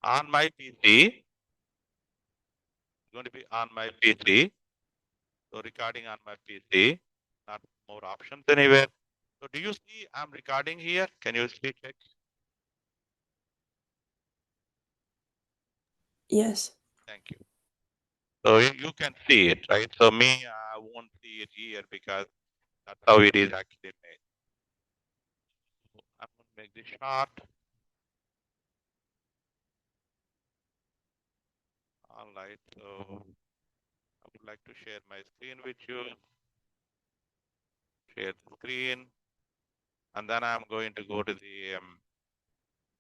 on my PC, going to be on my PC. So recording on my PC, not more options anywhere. So do you see I'm recording here? Can you see check? Yes. Thank you. So you can see it, right? So me, I won't see it here because that's how it is actually made. So I'm going to make this short. All right. So I would like to share my screen with you. Share the screen. And then I'm going to go to the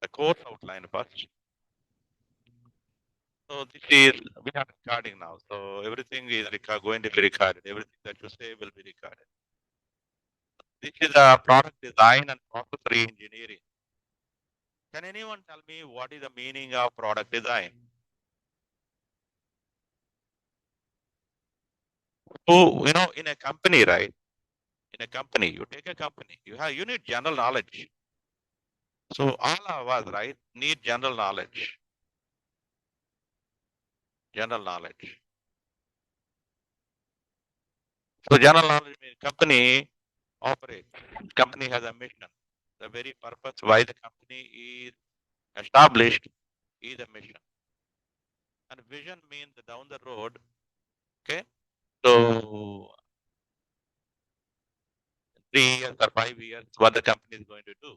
course outline first. So this is, we have recording now. So everything is going to be recorded. Everything that you say will be recorded. This is a product design and process re-engineering. Can anyone tell me what is the meaning of product design? So, in a company, right? In a company, you take a company, you need general knowledge. So all of us, right, need general knowledge. General knowledge. So general knowledge means company operates. Company has a mission. The very purpose why the company is established is a mission. And vision means down the road. Okay. So 3 years or 5 years, what the company is going to do.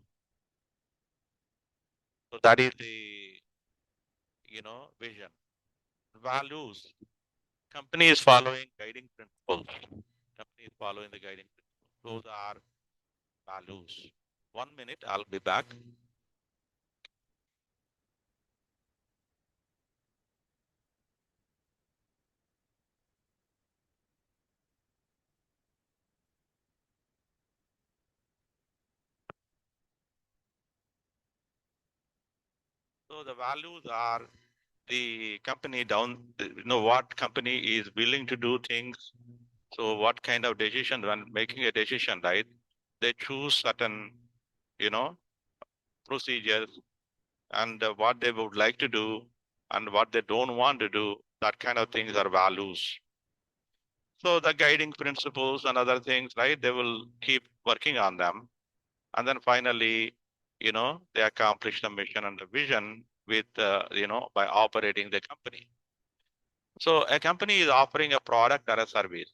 So that is the vision. Values. Company is following guiding principles. Company is following the guiding principles. Those are values. 1 minute, I'll be back. So the values are the company what company is willing to do things. So what kind of decision when making a decision, right? They choose certain, you know, procedures and what they would like to do and what they don't want to do. That kind of things are values. So the guiding principles and other things, right? They will keep working on them. And then finally, they accomplish the mission and the vision with, by operating the company. So a company is offering a product or a service.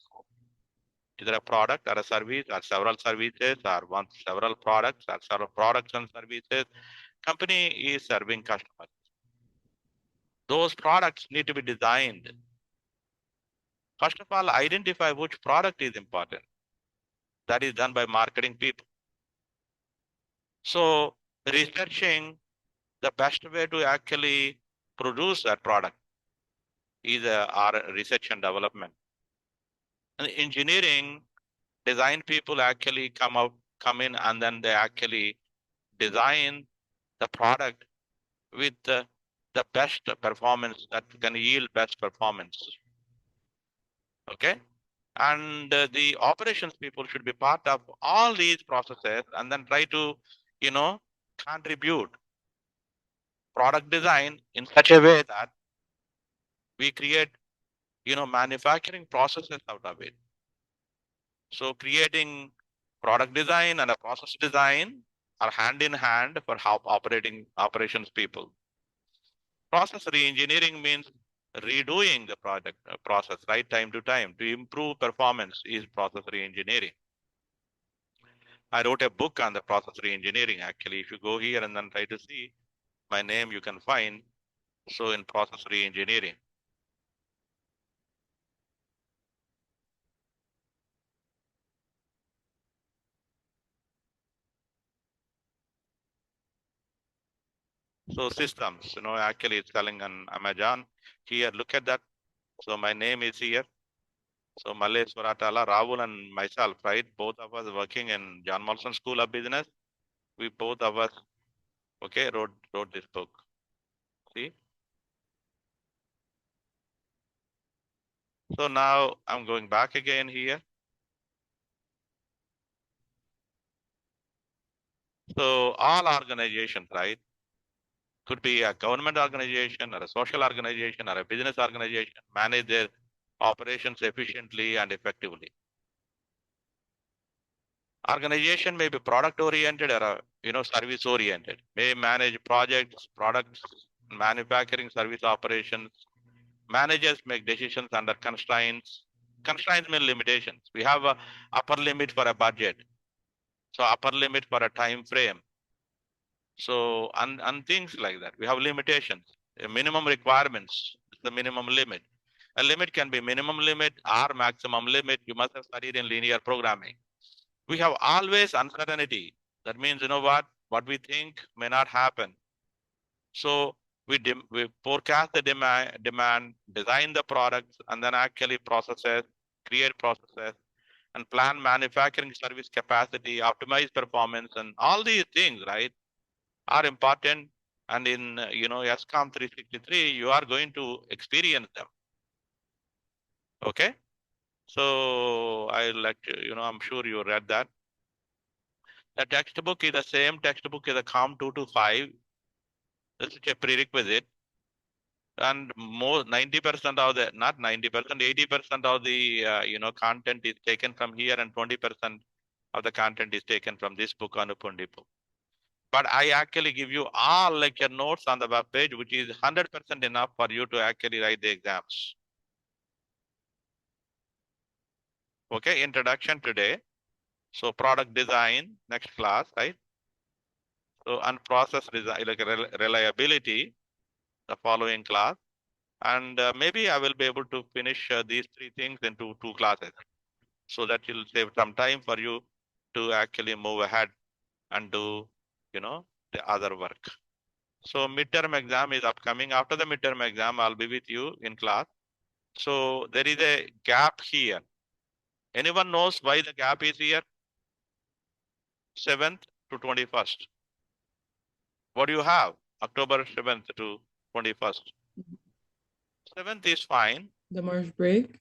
Either a product or a service or several services or several products or several products and services. Company is serving customers. Those products need to be designed. First of all, identify which product is important. That is done by marketing people. So researching the best way to actually produce that product is our research and development. And engineering, design people actually come in and then they actually design the product with the best performance that can yield best performance. Okay. And the operations people should be part of all these processes and then try to, you know, contribute product design in such a way that we create, manufacturing processes out of it. So creating product design and a process design are hand in hand for how operations people. Process reengineering means redoing the product process right time to time to improve performance is process reengineering. I wrote a book on the process reengineering. Actually, if you go here and then try to see my name, you can find. So in process reengineering. So systems, actually it's selling on Amazon. Here, look at that. So my name is here. So Malay Swaratala, Rahul and myself, right? Both of us working in John Molson School of Business. We both of us, okay, wrote this book. See? So now I'm going back again here. So all organizations, right? Could be a government organization or a social organization or a business organization, manage their operations efficiently and effectively. Organization may be product oriented or service oriented, may manage projects, products, manufacturing, service operations. Managers make decisions under constraints. Constraints mean limitations. We have a upper limit for a budget, so upper limit for a time frame. So and things like that. We have limitations. Minimum requirements, the minimum limit. A limit can be minimum limit or maximum limit. You must have studied in linear programming. We have always uncertainty. That means, what we think may not happen. So we forecast the demand, design the products, and then actually processes, create processes, and plan manufacturing service capacity, optimize performance, and all these things, right, are important. And in SCOM 363, you are going to experience them. Okay, so I like to, I'm sure you read that. The textbook is the same textbook as the COM 225. This is a prerequisite. And more 90% of the, not 90%, 80% of the content is taken from here, and 20% of the content is taken from this book, Anupundi book. But I actually give you all lecture notes on the web page, which is 100% enough for you to actually write the exams. Okay, introduction today. So product design, next class, right? So and process design, like reliability, the following class. And maybe I will be able to finish these three things into 2 classes, so that you'll save some time for you to actually move ahead and do, the other work. So midterm exam is upcoming. After the midterm exam, I'll be with you in class. So there is a gap here. Anyone knows why the gap is here? 7th to 21st. What do you have? October 7th to 21st. 7th is fine. The March break?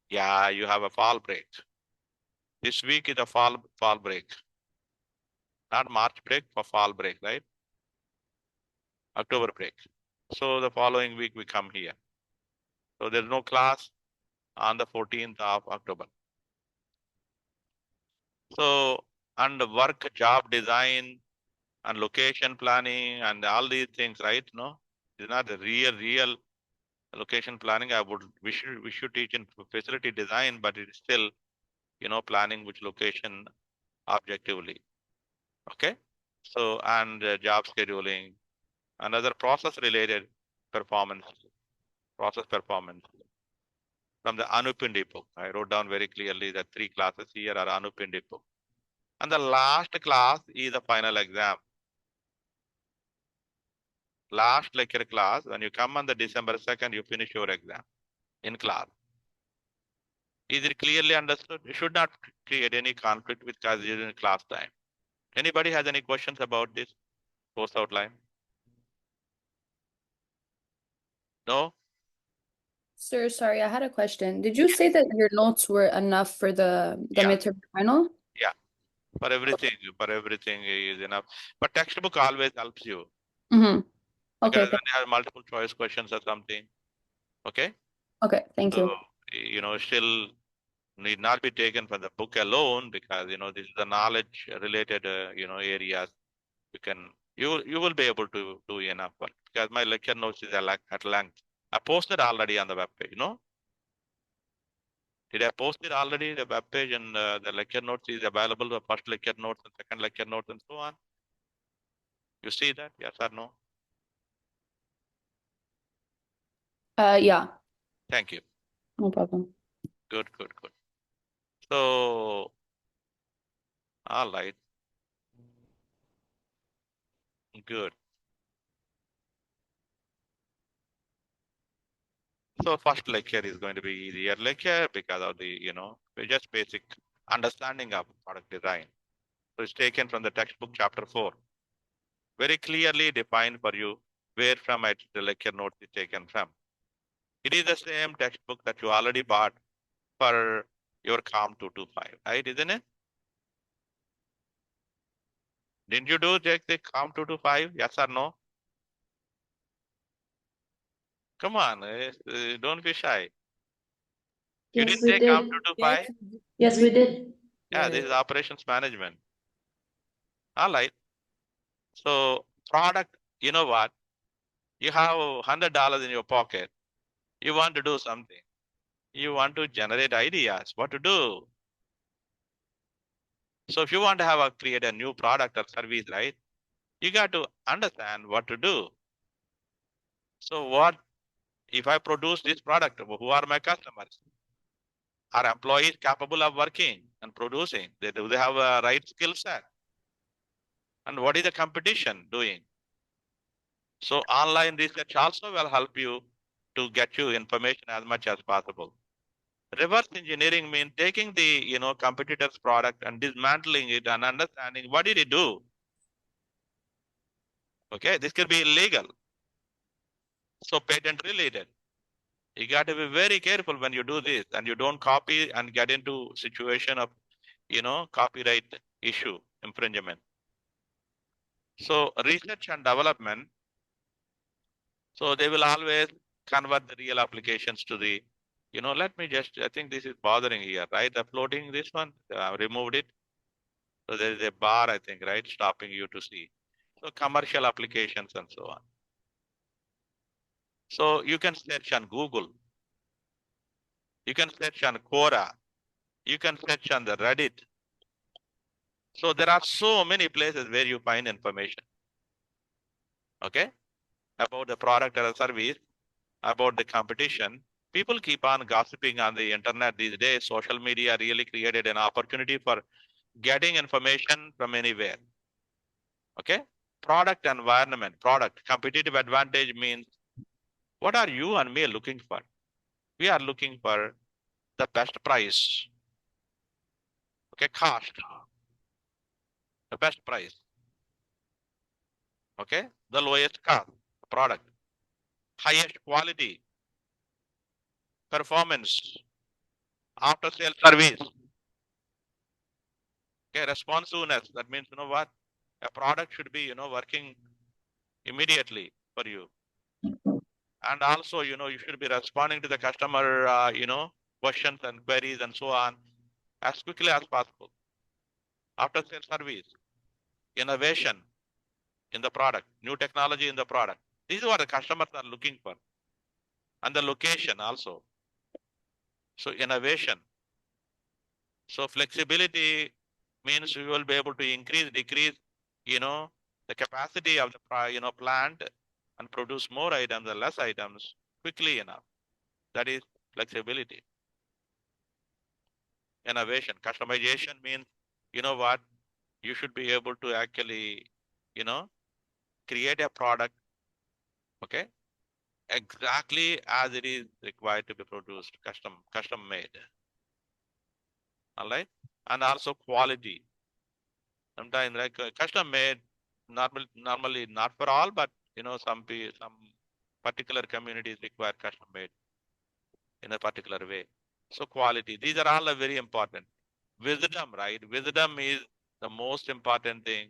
Yeah, you have a fall break. This week is a fall break. Not March break, for fall break, right? October break. So the following week we come here. So there's no class on the 14th of October. So, and work, job design, and location planning, and all these things, right? No, it's not the real location planning. We should teach in facility design, but it is still, planning which location objectively. Okay. So, and job scheduling and other process related process performance from the Anupindi book. I wrote down very clearly that 3 classes here are Anupindi book. And the last class is the final exam. Last lecture class, when you come on the December 2nd, you finish your exam in class. Is it clearly understood? You should not create any conflict with class during class time. Anybody has any questions about this course outline? No? Sir, sorry, I had a question. Did you say that your notes were enough for the Yeah. midterm final? Yeah. For everything is enough. But textbook always helps you. Mm-hmm. Okay. Because when you have multiple choice questions or something. Okay? Okay, thank you. Still need not be taken from the book alone, because this is the knowledge related areas. You will be able to do enough work, because my lecture notes is at length. I posted already on the web page. Did I post it already, the web page, and the lecture notes is available, the first lecture notes and second lecture notes and so on? You see that? Yes or no? Yeah, Thank you. no problem. Good. So, all right. Good. So first lecture is going to be easier lecture because of the, just basic understanding of product design. So it's taken from the textbook chapter 4. Very clearly defined for you where from the lecture notes is taken from. It is the same textbook that you already bought for your COM 225, right? Isn't it? Didn't you take the COM 225? Yes or no? Come on, don't be shy. You Yes, didn't we take Comp did. 225? Yes, we did. Yeah, this is operations management. All right. So product, you know what? You have $100 in your pocket. You want to do something. You want to generate ideas, what to do. So if you want to create a new product or service, right? You got to understand what to do. So what if I produce this product? Who are my customers? Are employees capable of working and producing? Do they have a right skill set? And what is the competition doing? So online research also will help you to get you information as much as possible. Reverse engineering means taking the competitor's product and dismantling it and understanding what did it do. Okay, this could be illegal. So patent related. You got to be very careful when you do this and you don't copy and get into situation of copyright issue infringement. So research and development. So they will always convert the real applications to the, let me just, I think this is bothering here, right? The floating this one, removed it. So there is a bar, I think, right? Stopping you to see. So commercial applications and so on. So you can search on Google. You can search on Quora. You can search on the Reddit. So there are so many places where you find information. Okay? About the product or a service, about the competition. People keep on gossiping on the internet these days. Social media really created an opportunity for getting information from anywhere. Okay? Product environment, product competitive advantage means what are you and me looking for? We are looking for the best price. Okay, cost. The best price. Okay, the lowest cost product. Highest quality, performance, after sale service. Okay, responsiveness. That means what? A product should be working immediately for you. And also, you should be responding to the customer questions and queries and so on as quickly as possible. After sale service, innovation in the product, new technology in the product. These are what the customers are looking for. And the location also. So innovation. So flexibility means we will be able to increase, decrease, the capacity of the plant and produce more items and less items quickly enough. That is flexibility. Innovation, customization means, what? You should be able to actually, create a product, okay, exactly as it is required to be produced, custom made. All right. And also quality. Sometimes like custom made, normally not for all, but some particular communities require custom made in a particular way. So quality, these are all very important. Wisdom, right? Wisdom is the most important thing.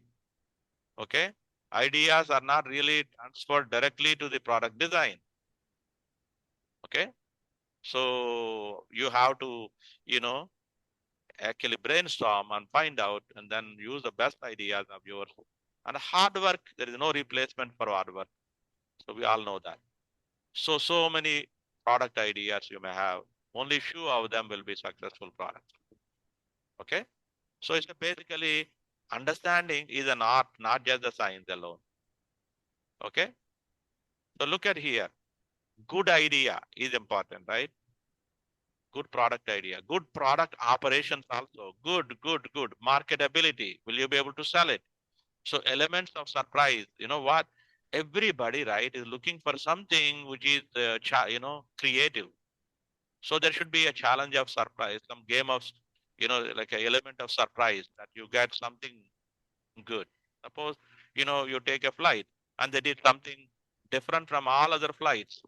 Okay. Ideas are not really transferred directly to the product design. Okay. So you have to, actually brainstorm and find out and then use the best ideas of yours. And hard work, there is no replacement for hard work. So we all know that. So many product ideas you may have. Only few of them will be successful products. Okay. So it's basically understanding is an art, not just the science alone. Okay. So look at here. Good idea is important, right? Good product idea, good product operations also, good. Marketability, will you be able to sell it? So elements of surprise, you know what? Everybody, right, is looking for something which is, creative. So there should be a challenge of surprise, some game of, like an element of surprise that you get something good. Suppose, you take a flight and they did something different from all other flights.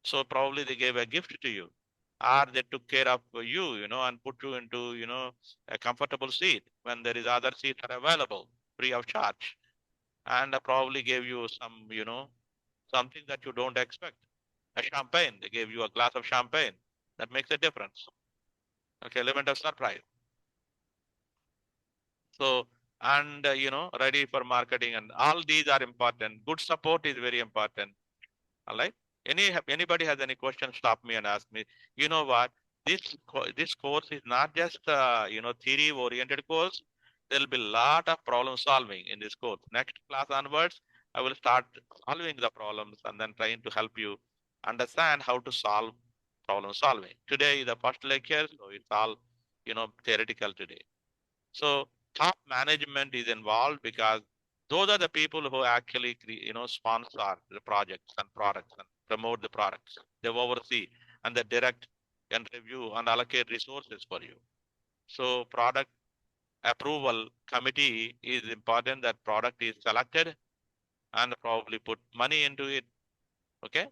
So probably they gave a gift to you, or they took care of you, and put you into, a comfortable seat when there is other seats are available free of charge, and probably gave you some, something that you don't expect. a champagne. They gave you a glass of champagne. That makes a difference. Okay, element of surprise. So, and ready for marketing, and all these are important. Good support is very important. All right. Anybody has any questions, stop me and ask me. You know what? This course is not just theory oriented course. There'll be a lot of problem solving in this course. Next class onwards, I will start solving the problems and then trying to help you understand how to solve problem solving. Today is the first lecture, so it's all theoretical today. So top management is involved because those are the people who actually sponsor the projects and products and promote the products. They oversee and they direct and review and allocate resources for you. So product approval committee is important, that product is selected and probably put money into it. Okay.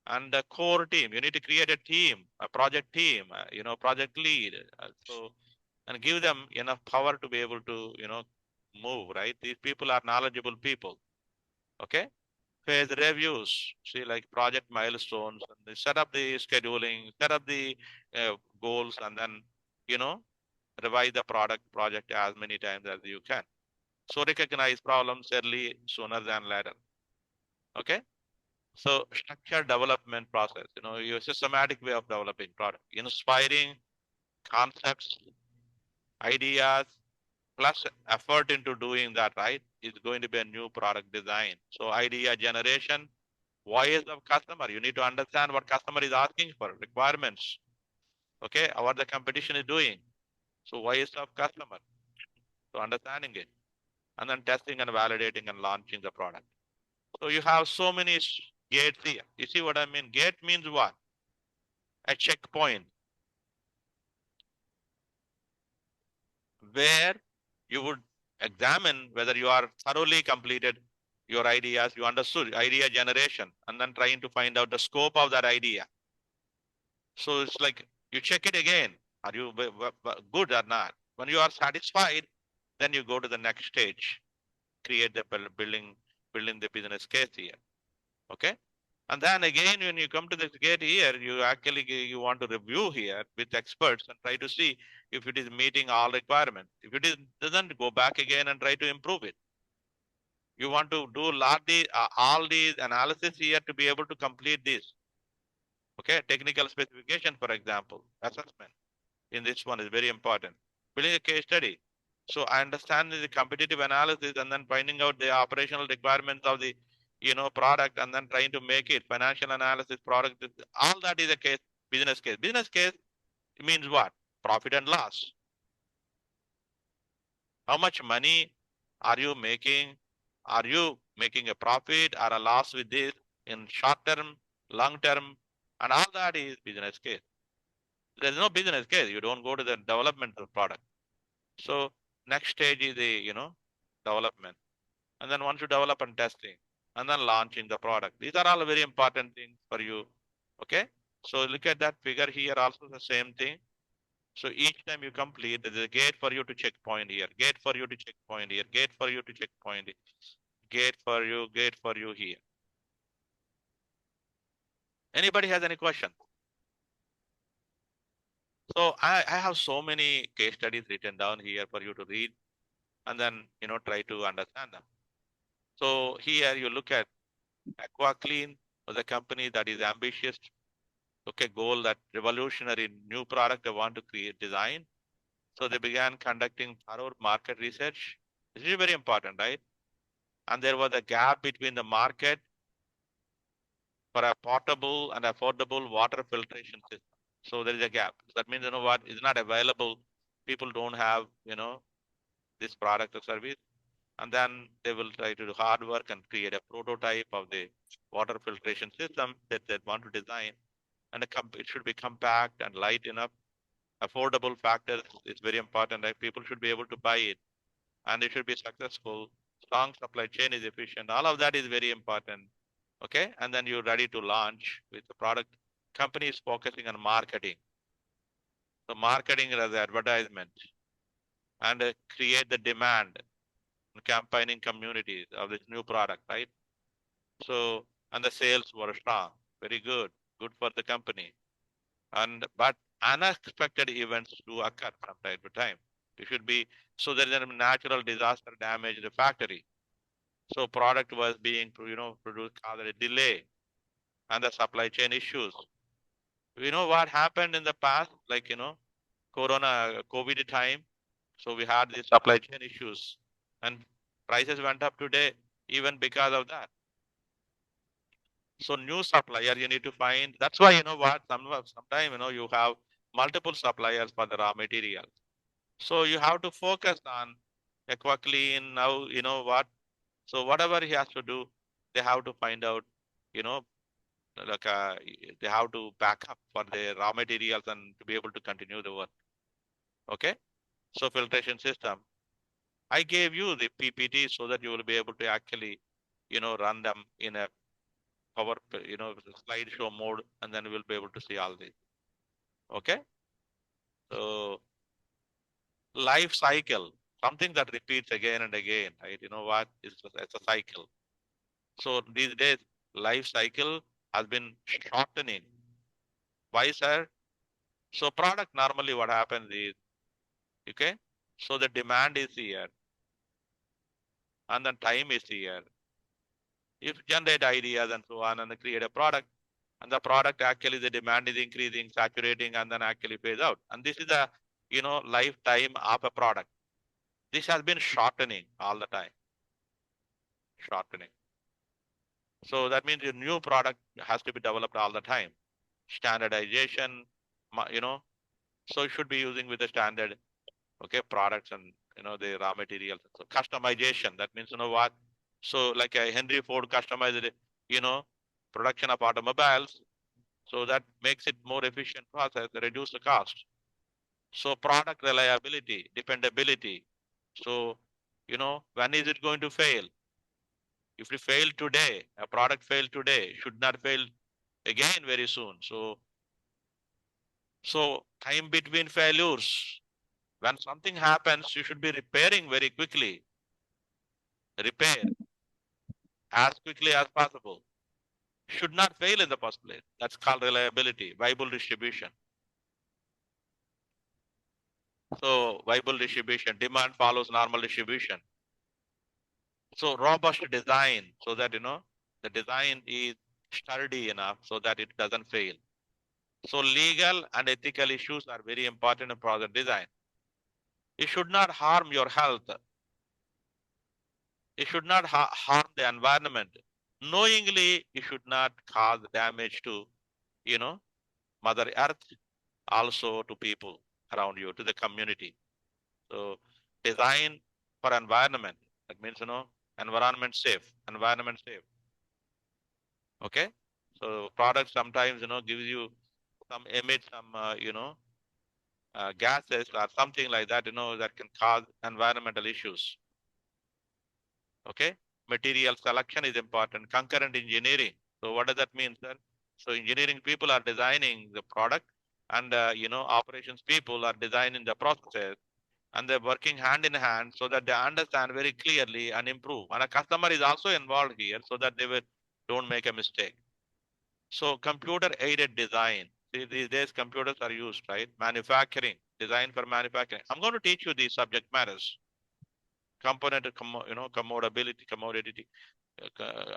And the core team, you need to create a team, a project team, project lead. So and give them enough power to be able to move, right? These people are knowledgeable people. Okay. Phase reviews, see, like project milestones, and they set up the scheduling, set up the goals, and then you know revise the project as many times as you can. So recognize problems early, sooner than later. Okay. So structure development process, your systematic way of developing product, inspiring concepts, ideas, plus effort into doing that, right, is going to be a new product design. So idea generation, voice of customer. You need to understand what customer is asking for, requirements. Okay, what the competition is doing. So voice of customer. So understanding it. And then testing and validating and launching the product. So you have so many gates here. You see what I mean? Gate means what? A checkpoint where you would examine whether you are thoroughly completed your ideas, you understood idea generation, and then trying to find out the scope of that idea. So it's like you check it again. Are you good or not? When you are satisfied, then you go to the next stage, create the building the business case here. Okay. And then again, when you come to this gate here, you actually you want to review here with experts and try to see if it is meeting all requirements. If it is doesn't, go back again and try to improve it. You want to do all these analysis here to be able to complete this. Okay, technical specification, for example, assessment in this one is very important. Building a case study. So I understand the competitive analysis and then finding out the operational requirements of the product and then trying to make it financial analysis, product, all that is a case, business case. Business case means what? Profit and loss. How much money are you making? Are you making a profit or a loss with this in short term, long term, and all that is business case. There's no business case. You don't go to the development of product. So next stage is the development, and then once you develop and testing, and then launching the product. These are all very important things for you. Okay. So look at that figure here. Also the same thing. So each time you complete, there's a gate for you to checkpoint here, gate for you to checkpoint here, gate for you to checkpoint here, gate for you here. Anybody has any question? So I have so many case studies written down here for you to read and then try to understand them. So here you look at AquaClean was a company that is ambitious, okay, goal, that revolutionary new product they want to create, design. So they began conducting thorough market research. This is very important, right? And there was a gap between the market for a portable and affordable water filtration system. So there is a gap. That means what is not available. People don't have this product or service, and then they will try to do hard work and create a prototype of the water filtration system that they want to design, and it should be compact and light enough. Affordable factor is very important. Right? People should be able to buy it, and it should be successful. Strong supply chain is efficient. All of that is very important. Okay, and then you're ready to launch with the product. Company is focusing on marketing. So marketing as advertisement and create the demand, campaigning communities of this new product, right? So, and the sales were strong, very good. good for the company. But unexpected events do occur from time to time. It should be, so there is a natural disaster damage the factory. So product was being, produced, caused a delay and the supply chain issues. You know what happened in the past, like, COVID time. So we had these supply chain issues and prices went up today even because of that. So new supplier you need to find. That's why you know what sometimes you have multiple suppliers for the raw material. So you have to focus on EquiClean now. You know what? So whatever he has to do, they have to find out. You know, like they have to back up for the raw materials and to be able to continue the work. Okay. So filtration system. I gave you the PPT so that you will be able to actually, run them in a power, slideshow mode, and then we'll be able to see all this. Okay. So life cycle, something that repeats again and again, right? You know what? It's a cycle. So these days, life cycle has been shortening. Why, sir? So product normally what happens is, okay, so the demand is here and then time is here. You generate ideas and so on and create a product, and the product actually the demand is increasing, saturating, and then actually phase out. And this is the lifetime of a product. This has been shortening all the time. Shortening. So that means a new product has to be developed all the time. Standardization, so you should be using with the standard, okay, products and the raw materials. So customization, that means what? So like a Henry Ford customized, production of automobiles. So that makes it more efficient process, reduce the cost. So product reliability, dependability. So, when is it going to fail? If we fail today, a product failed today, should not fail again very soon. So time between failures. When something happens, you should be repairing very quickly. Repair as quickly as possible. Should not fail in the first place. That's called reliability, viable distribution. So viable distribution, demand follows normal distribution. So robust design, so that the design is sturdy enough so that it doesn't fail. So legal and ethical issues are very important in product design. It should not harm your health. It should not harm the environment. Knowingly, it should not cause damage to, Mother Earth, also to people around you, to the community. So design for environment. That means, environment safe, environment safe. Okay. So products sometimes, gives you some emit some, gases or something like that, that can cause environmental issues. Okay. Material selection is important. Concurrent engineering. So what does that mean, sir? So engineering people are designing the product and, operations people are designing the processes and they're working hand in hand so that they understand very clearly and improve. And a customer is also involved here so that they don't make a mistake. So computer aided design. See, these days computers are used, right? Manufacturing, design for manufacturing. I'm going to teach you these subject matters. Component, commodity,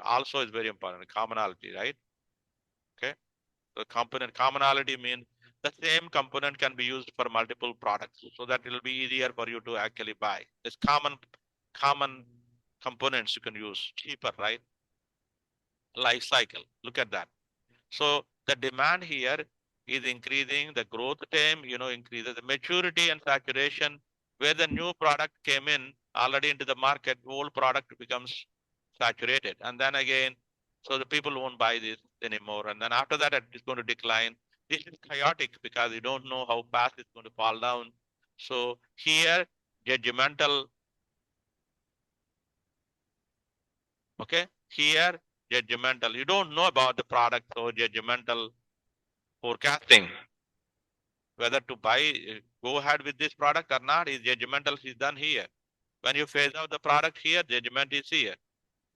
also is very important. Commonality, right? Okay. The component commonality means the same component can be used for multiple products, so that it will be easier for you to actually buy. It's common components you can use cheaper, right? Life cycle. Look at that. So the demand here is increasing, the growth time, increases the maturity and saturation. Where the new product came in already into the market, old product becomes saturated. And then again, so the people won't buy this anymore. And then after that, it's going to decline. This is chaotic because you don't know how fast it's going to fall down. So here, judgmental, okay? Here, judgmental. You don't know about the product, so judgmental forecasting. Whether to buy, go ahead with this product or not, is judgmental is done here. When you phase out the product here, judgment is here.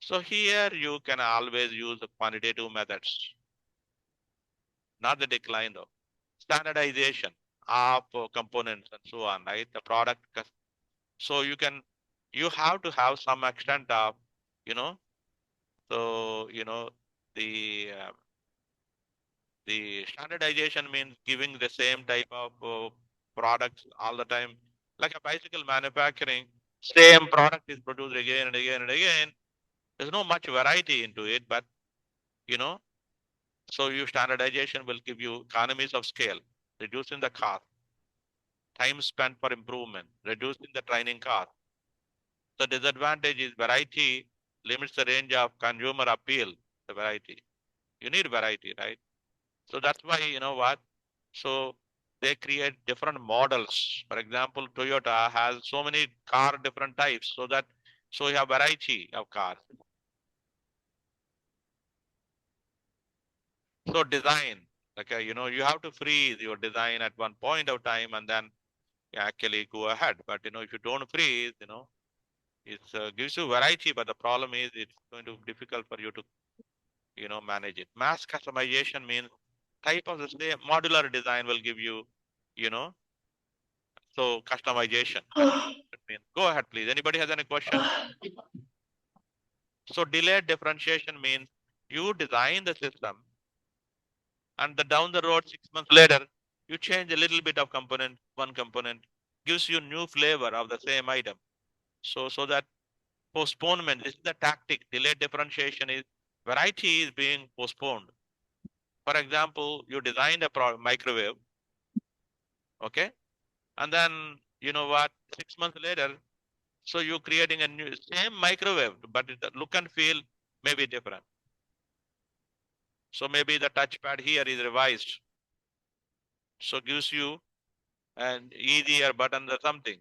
So here you can always use the quantitative methods. not the decline though. Standardization of components and so on, right? The product. So you have to have some extent of, you know, so, the, the standardization means giving the same type of products all the time. Like a bicycle manufacturing, same product is produced again and again and again. There's no much variety into it, but you know, so your standardization will give you economies of scale, reducing the cost, time spent for improvement, reducing the training cost. The disadvantage is variety limits the range of consumer appeal. The variety. You need variety, right? So that's why, you know what? So they create different models. For example, Toyota has so many car different types, so you have variety of cars. So design, like you have to freeze your design at one point of time and then you actually go ahead. But if you don't freeze, it gives you variety, but the problem is it's going to be difficult for you to manage it. Mass customization means type of the same modular design will give you, you know, so customization. Go ahead, please. Anybody has any question? So delayed differentiation means you design the system and down the road 6 months later, you change a little bit of component, one component gives you new flavor of the same item. So that postponement, this is the tactic. Delayed differentiation is variety is being postponed. For example, you designed a microwave, okay? And then, you know what, 6 months later, so you're creating a new, same microwave, but the look and feel may be different. So maybe the touchpad here is revised. So gives you an easier button or something,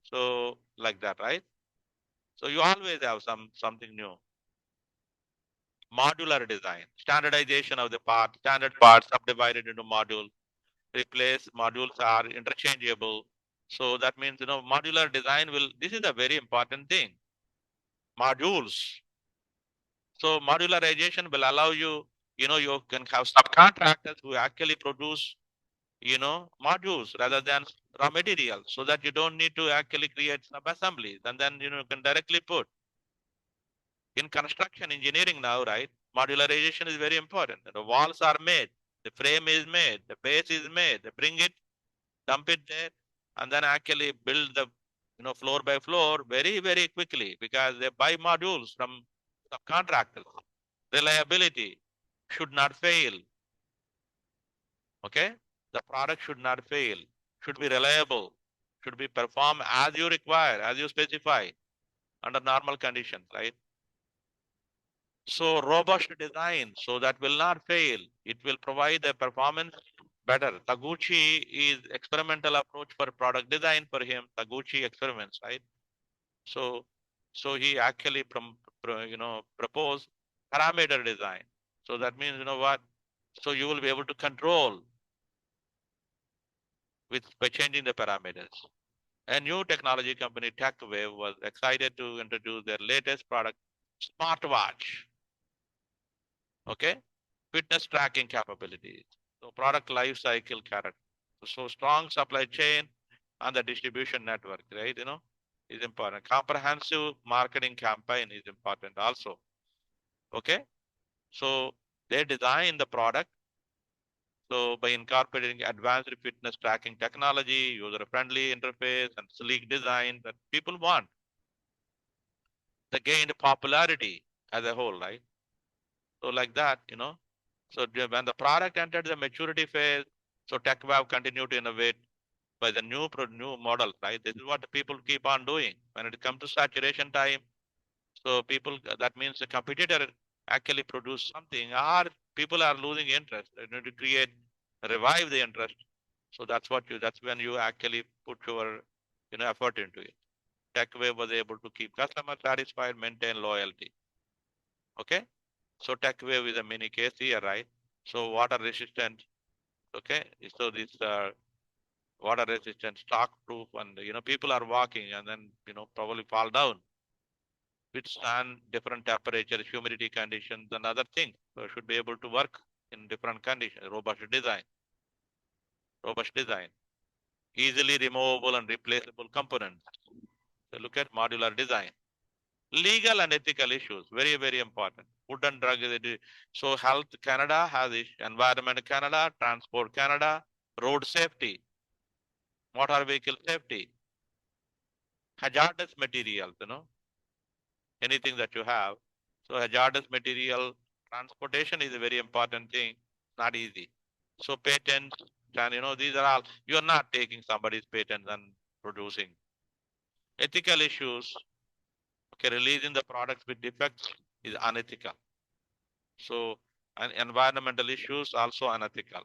So like that, right? So you always have something new. Modular design, standardization of the part, standard parts subdivided into modules, replace modules are interchangeable. So that means, modular design this is a very important thing. Modules. So modularization will allow you, you can have subcontractors who actually produce, modules rather than raw material so that you don't need to actually create sub-assemblies and then, you can directly put. In construction engineering now, right? Modularization is very important. The walls are made, the frame is made, the base is made, they bring it, dump it there, and then actually build the, floor by floor very, very quickly because they buy modules from subcontractors. Reliability should not fail. Okay? The product should not fail, should be reliable, should be performed as you require, as you specify under normal conditions, right? So robust design, so that will not fail. It will provide the performance better. Taguchi is experimental approach for product design for him. Taguchi experiments, right? So he actually proposed parameter design. So that means what? So you will be able to control by changing the parameters. A new technology company, TechWave, was excited to introduce their latest product, smartwatch. Okay, fitness tracking capabilities. So product life cycle character. So strong supply chain and the distribution network, right? Is important. Comprehensive marketing campaign is important also. Okay, so they design the product. So by incorporating advanced fitness tracking technology, user-friendly interface, and sleek design that people want, they gained popularity as a whole, right? So like that, So when the product entered the maturity phase, so TechWave continued to innovate by the new models, right? This is what the people keep on doing. When it comes to saturation time, so that means the competitor actually produce something, or people are losing interest. They need to revive the interest. So that's when you actually put your, effort into it. TechWave was able to keep customers satisfied, maintain loyalty. Okay. So TechWave is a mini case here, right? So water resistant. Okay. So this water resistant, stock proof, and people are walking and then probably fall down, withstand different temperatures, humidity conditions, and other things. So should be able to work in different conditions. Robust design, easily removable and replaceable components. So look at modular design. Legal and ethical issues, very, very important. Food and drug. So Health Canada has it, Environment Canada, Transport Canada, road safety, motor vehicle safety, hazardous materials, anything that you have. So hazardous material transportation is a very important thing, not easy. So patents, and these are all, you're not taking somebody's patents and producing. Ethical issues, okay, releasing the products with defects is unethical. So, and environmental issues also unethical.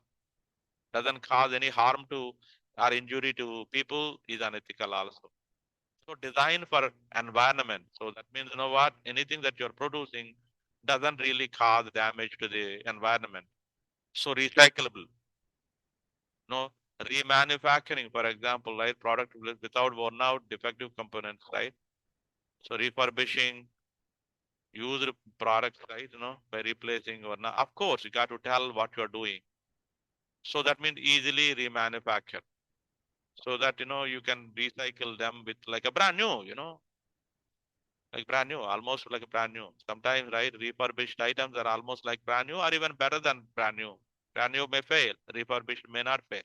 Doesn't cause any harm to or injury to people is unethical also. So design for environment. So that means, you know what, anything that you're producing doesn't really cause damage to the environment. So recyclable, no, remanufacturing, for example, right, product without worn out defective components, right? So refurbishing used products, right, by replacing or not. Of course, you got to tell what you're doing. So that means easily remanufacture. So that, you can recycle them with like a brand new, like brand new, almost like a brand new. Sometimes, right, refurbished items are almost like brand new or even better than brand new. Brand new may fail, refurbished may not fail.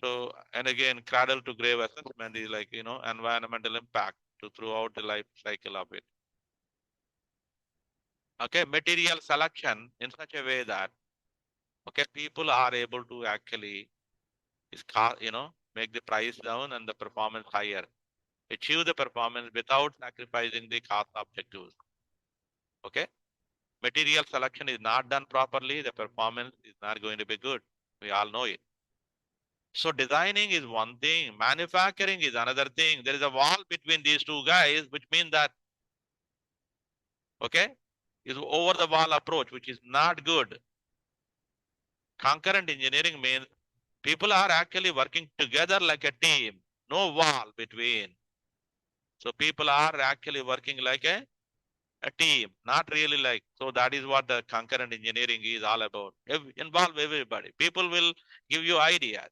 So, and again, cradle to grave assessment is like, environmental impact to throughout the life cycle of it. Okay, material selection in such a way that, okay, people are able to actually, make the price down and the performance higher. Achieve the performance without sacrificing the cost objectives. Okay. Material selection is not done properly, the performance is not going to be good. We all know it. So designing is one thing, manufacturing is another thing. There is a wall between these two guys, which means that, okay, is over the wall approach, which is not good. Concurrent engineering means people are actually working together like a team, no wall between. So people are actually working like a team, not really like, so that is what the concurrent engineering is all about. Involve everybody. People will give you ideas.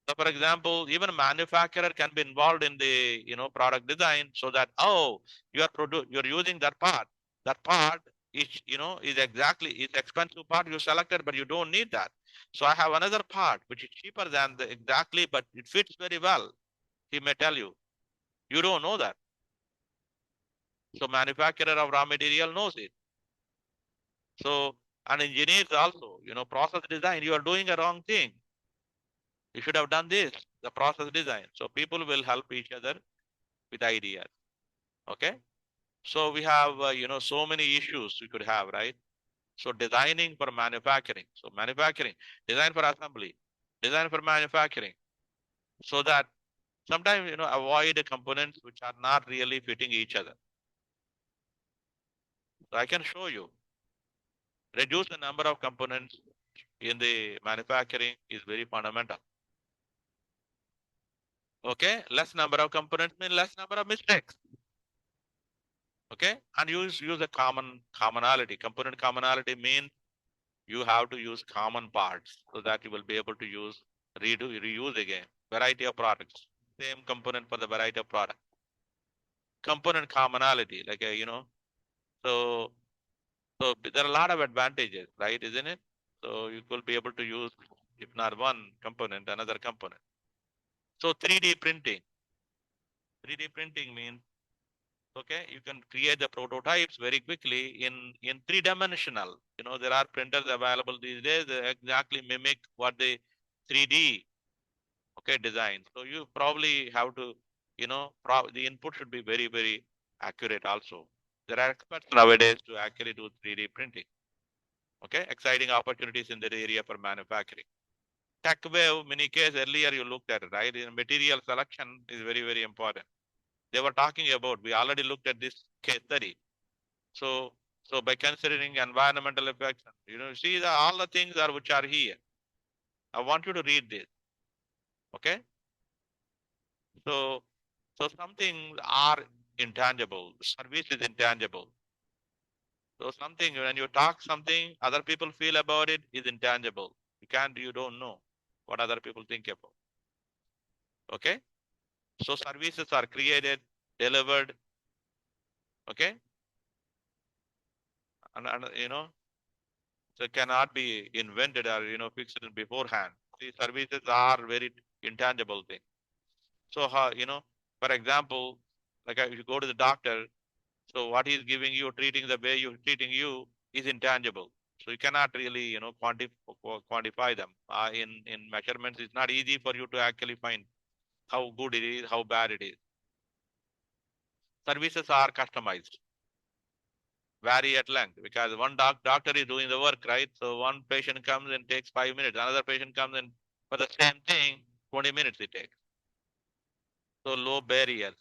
So for example, even a manufacturer can be involved in the, product design so that, oh, you're using that part. That part is, is exactly, is expensive part you selected, but you don't need that. So I have another part which is cheaper than the exactly, but it fits very well. He may tell you. You don't know that. So manufacturer of raw material knows it. So, and engineers also, process design, you are doing a wrong thing. You should have done this, the process design. So people will help each other with ideas. Okay. So we have, so many issues we could have, right? So designing for manufacturing. So manufacturing, design for assembly, design for manufacturing. So that sometimes, avoid components which are not really fitting each other. So I can show you. Reduce the number of components in the manufacturing is very fundamental. Okay, less number of components mean less number of mistakes. Okay, and use a commonality. Component commonality means you have to use common parts so that you will be able to use reuse again. Variety of products, same component for the variety of product. Component commonality, like so there are a lot of advantages, right? Isn't it? So you will be able to use, if not one component, another component. So 3D printing. 3D printing means, okay, you can create the prototypes very quickly in three-dimensional. There are printers available these days that exactly mimic what the 3D, okay, design. So you probably have to, the input should be very, very accurate also. There are experts nowadays to actually do 3D printing. Okay, exciting opportunities in that area for manufacturing. TechWave, many cases earlier you looked at it, right? Material selection is very, very important. They were talking about, we already looked at this case study. So, by considering environmental effects, see all the things are which are here. I want you to read this. Okay. So, some things are intangible. Service is intangible. So something, when you talk something, other people feel about it is intangible. You don't know what other people think about. Okay. So services are created, delivered. Okay. And so it cannot be invented or, fixed in beforehand. These services are very intangible thing. So how, for example, like if you go to the doctor, so what he's giving you, treating the way you're treating you is intangible. So you cannot really, quantify them. In measurements, it's not easy for you to actually find how good it is, how bad it is. Services are customized, vary at length because one doctor is doing the work, right? So one patient comes and takes 5 minutes, another patient comes and for the same thing, 20 minutes it takes. So low barriers.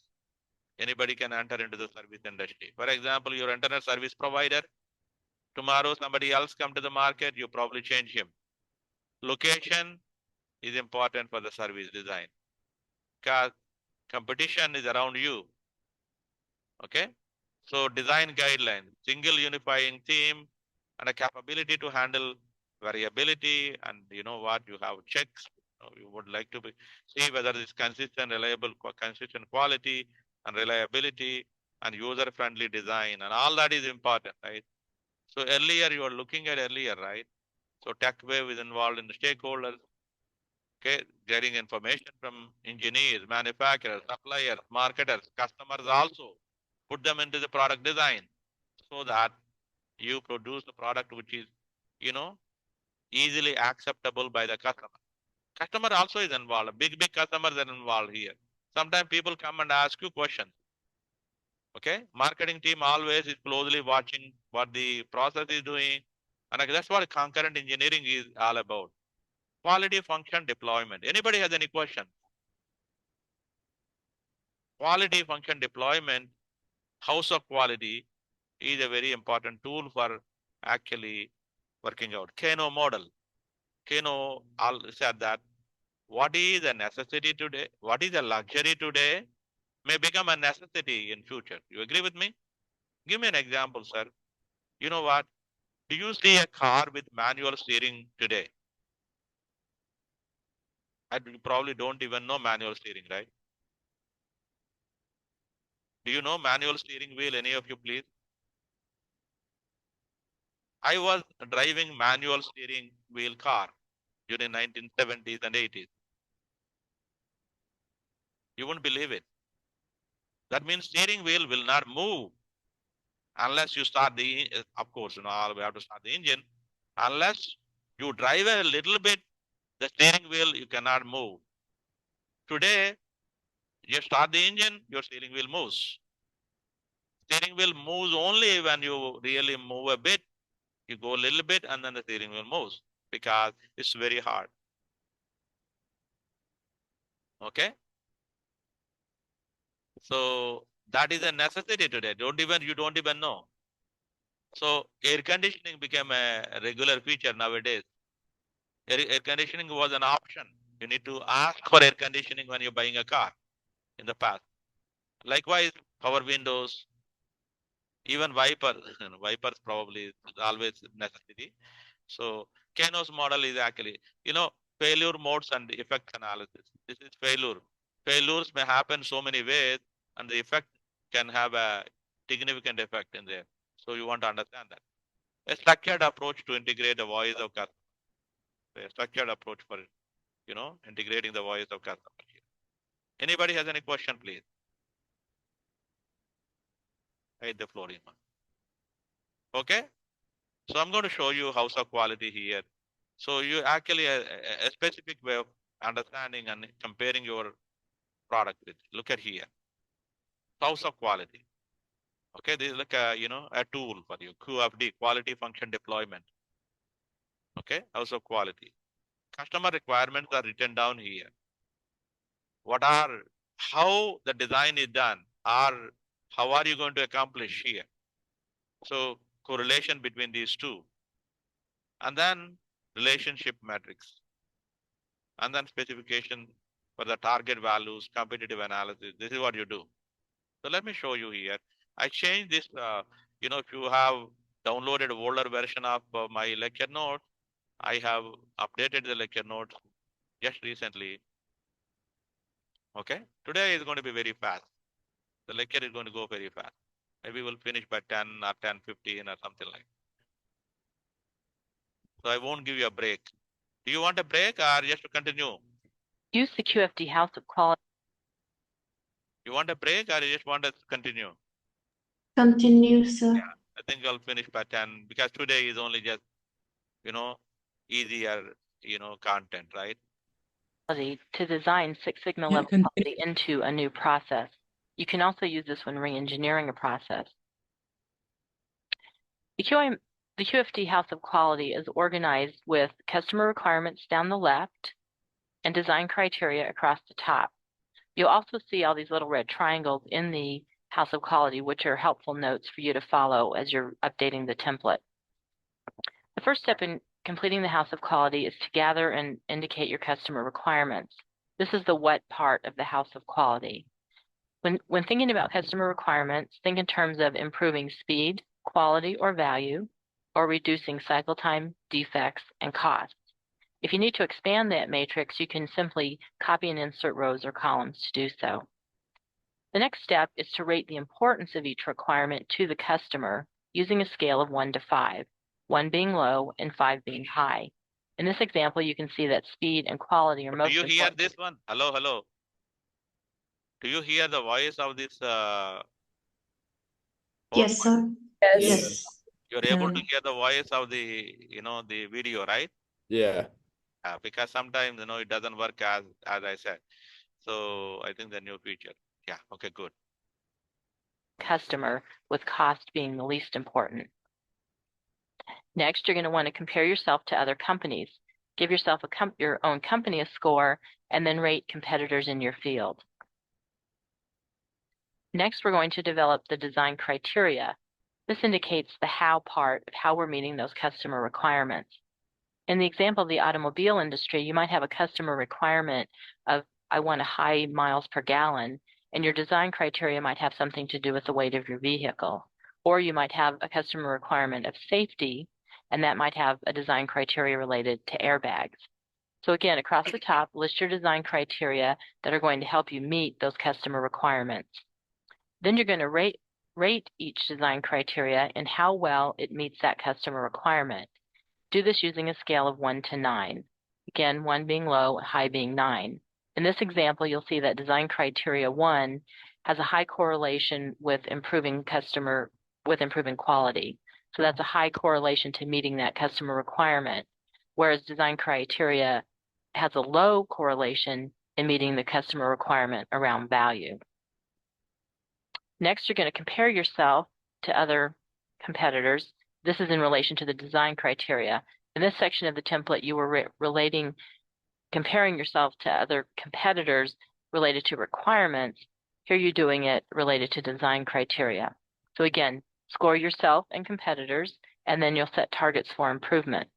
Anybody can enter into the service industry. For example, your internet service provider, tomorrow somebody else come to the market, you probably change him. Location is important for the service design because competition is around you. Okay. So design guidelines, single unifying theme and a capability to handle variability and what you have checks. You would like to see whether it's consistent, reliable, consistent quality and reliability and user friendly design and all that is important, right? So earlier you were looking at earlier, right? So TechWave is involved in the stakeholders, okay, getting information from engineers, manufacturers, suppliers, marketers, customers also. Put them into the product design so that you produce a product which is, you know, easily acceptable by the customer. Customer also is involved. Big customers are involved here. Sometimes people come and ask you questions. Okay. Marketing team always is closely watching what the process is doing. And that's what concurrent engineering is all about. Quality function deployment. Anybody has any question? Quality function deployment, house of quality is a very important tool for actually working out. Kano model. Kano said that what is a necessity today, what is a luxury today may become a necessity in future. You agree with me? Give me an example, sir. You know what? Do you see a car with manual steering today? You probably don't even know manual steering, right? Do you know manual steering wheel? Any of you, please? I was driving manual steering wheel car during 1970s and 80s. You won't believe it. That means steering wheel will not move unless you start of course, we have to start the engine. Unless you drive a little bit, the steering wheel, you cannot move. Today, you start the engine, your steering wheel moves. Steering wheel moves only when you really move a bit. You go a little bit and then the steering wheel moves because it's very hard. Okay. So that is a necessity today. You don't even know. So air conditioning became a regular feature nowadays. Air conditioning was an option. You need to ask for air conditioning when you're buying a car in the past. Likewise, power windows, even wipers probably is always necessity. So Kano's model is actually, failure modes and effect analysis. This is failure. Failures may happen so many ways and the effect can have a significant effect in there. So you want to understand that. A structured approach to integrate the voice of customer. A structured approach for, integrating the voice of customer here. Anybody has any question, please? Hit the floor, Iman. Okay. So I'm going to show you house of quality here. So you actually a specific way of understanding and comparing your product with. Look at here. House of quality. Okay, this is like a tool for you. QFD, quality function deployment. Okay, house of quality. Customer requirements are written down here. How the design is done, or how are you going to accomplish here? So correlation between these two. And then relationship metrics. And then specification for the target values, competitive analysis. This is what you do. So let me show you here. I changed this, if you have downloaded older version of my lecture notes. I have updated the lecture notes just recently. Okay, today is going to be very fast. The lecture is going to go very fast. Maybe we'll finish by 10 or 10:15 or something like that. So I won't give you a break. Do you want a break or just to continue? Use the QFD House of Quality. You want a break or you just want to continue? Continue, sir. Yeah, I think I'll finish by 10 because today is only just, easier, content, right? To design Six Sigma level quality into a new process. You can also use this when re-engineering a process. The QFD House of Quality is organized with customer requirements down the left and design criteria across the top. You'll also see all these little red triangles in the House of Quality, which are helpful notes for you to follow as you're updating the template. The first step in completing the House of Quality is to gather and indicate your customer requirements. This is the what part of the House of Quality. When thinking about customer requirements, think in terms of improving speed, quality, or value, or reducing cycle time, defects, and costs. If you need to expand that matrix, you can simply copy and insert rows or columns to do so. The next step is to rate the importance of each requirement to the customer using a scale of 1 to 5, 1 being low and 5 being high. In this example, you can see that speed and quality are most important. Do you hear this one? Hello, hello. Do you hear the voice of this? Yes, sir. Yes. Yes. You're able to hear the voice of the video, right? Yeah. Because sometimes, it doesn't work as I said. So I think the new feature. Yeah. Okay, good. Customer, with cost being the least important. Next, you're going to want to compare yourself to other companies. Give yourself your own company a score, and then rate competitors in your field. Next, we're going to develop the design criteria. This indicates the how part of how we're meeting those customer requirements. In the example of the automobile industry, you might have a customer requirement of, I want a high miles per gallon, and your design criteria might have something to do with the weight of your vehicle. Or you might have a customer requirement of safety, and that might have a design criteria related to airbags. So again, across the top, list your design criteria that are going to help you meet those customer requirements. Then you're going to rate each design criteria and how well it meets that customer requirement. Do this using a scale of 1 to 9. Again, 1 being low, high being 9. In this example, you'll see that design criteria 1 has a high correlation with improving quality. So that's a high correlation to meeting that customer requirement, whereas design criteria has a low correlation in meeting the customer requirement around value. Next, you're going to compare yourself to other competitors. This is in relation to the design criteria. In this section of the template, you were comparing yourself to other competitors related to requirements. Here you're doing it related to design criteria. So again, score yourself and competitors, and then you'll set targets for improvement.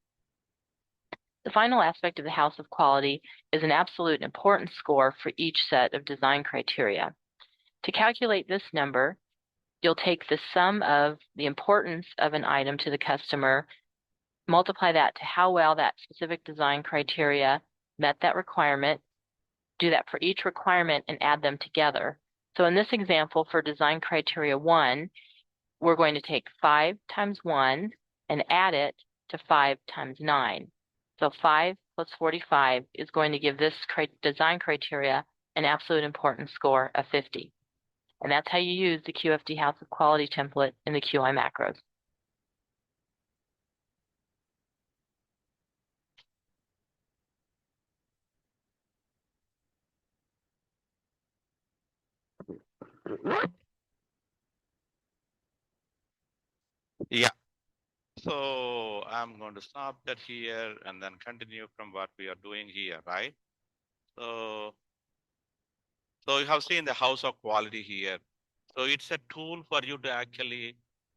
The final aspect of the House of Quality is an absolute importance score for each set of design criteria. To calculate this number, you'll take the sum of the importance of an item to the customer, multiply that to how well that specific design criteria met that requirement, do that for each requirement, and add them together. So in this example, for design criteria 1, we're going to take 5 times 1 and add it to 5 times 9. So 5 plus 45 is going to give this design criteria an absolute importance score of 50. And that's how you use the QFD House of Quality template in the QI macros. Yeah. So I'm going to stop that here and then continue from what we are doing here, right? So you have seen the House of Quality here. So it's a tool for you to actually,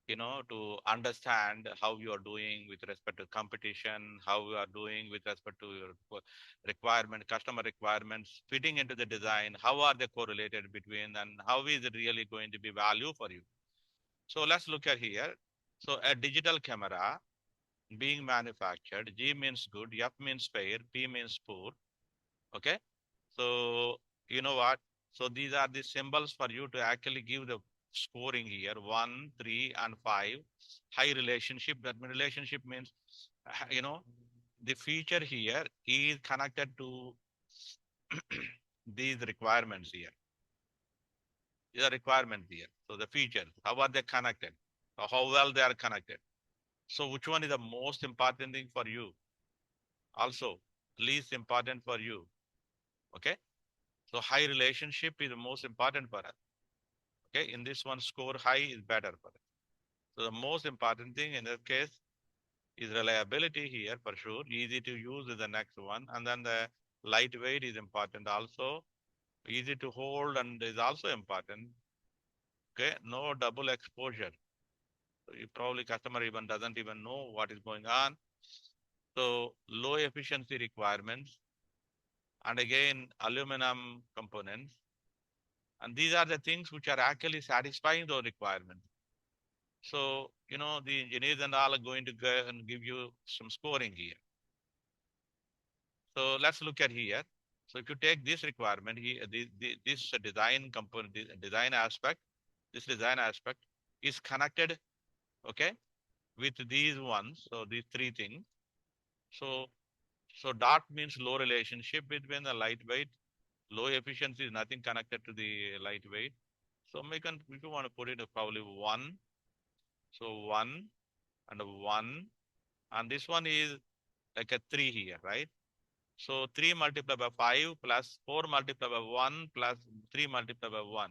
to understand how you are doing with respect to competition, how you are doing with respect to your customer requirements, fitting into the design, how are they correlated between, and how is it really going to be value for you? So let's look at here. So a digital camera being manufactured, G means good, F means fair, P means poor. Okay. So you know what? So these are the symbols for you to actually give the scoring here, 1, 3, and 5. High relationship. That relationship means, the feature here is connected to these requirements here. These are requirements here. So the features, how are they connected? Or how well they are connected. So which one is the most important thing for you? Also, least important for you. Okay. So high relationship is the most important for us. Okay. In this one, score high is better for us. So the most important thing in this case is reliability here for sure. Easy to use is the next one. And then the lightweight is important also. Easy to hold and is also important. Okay. No double exposure. So you probably customer even doesn't even know what is going on. So low efficiency requirements. And again, aluminum components. And these are the things which are actually satisfying those requirements. So, the engineers and all are going to go and give you some scoring here. So let's look at here. So if you take this requirement here, this design component, this design aspect is connected, okay, with these ones. So these three things. So dot means low relationship between the lightweight, low efficiency is nothing connected to the lightweight. So if you want to put it probably 1. So 1 and 1. And this one is like a 3 here, right? So 3 multiplied by 5 plus 4 multiplied by 1 plus 3 multiplied by 1.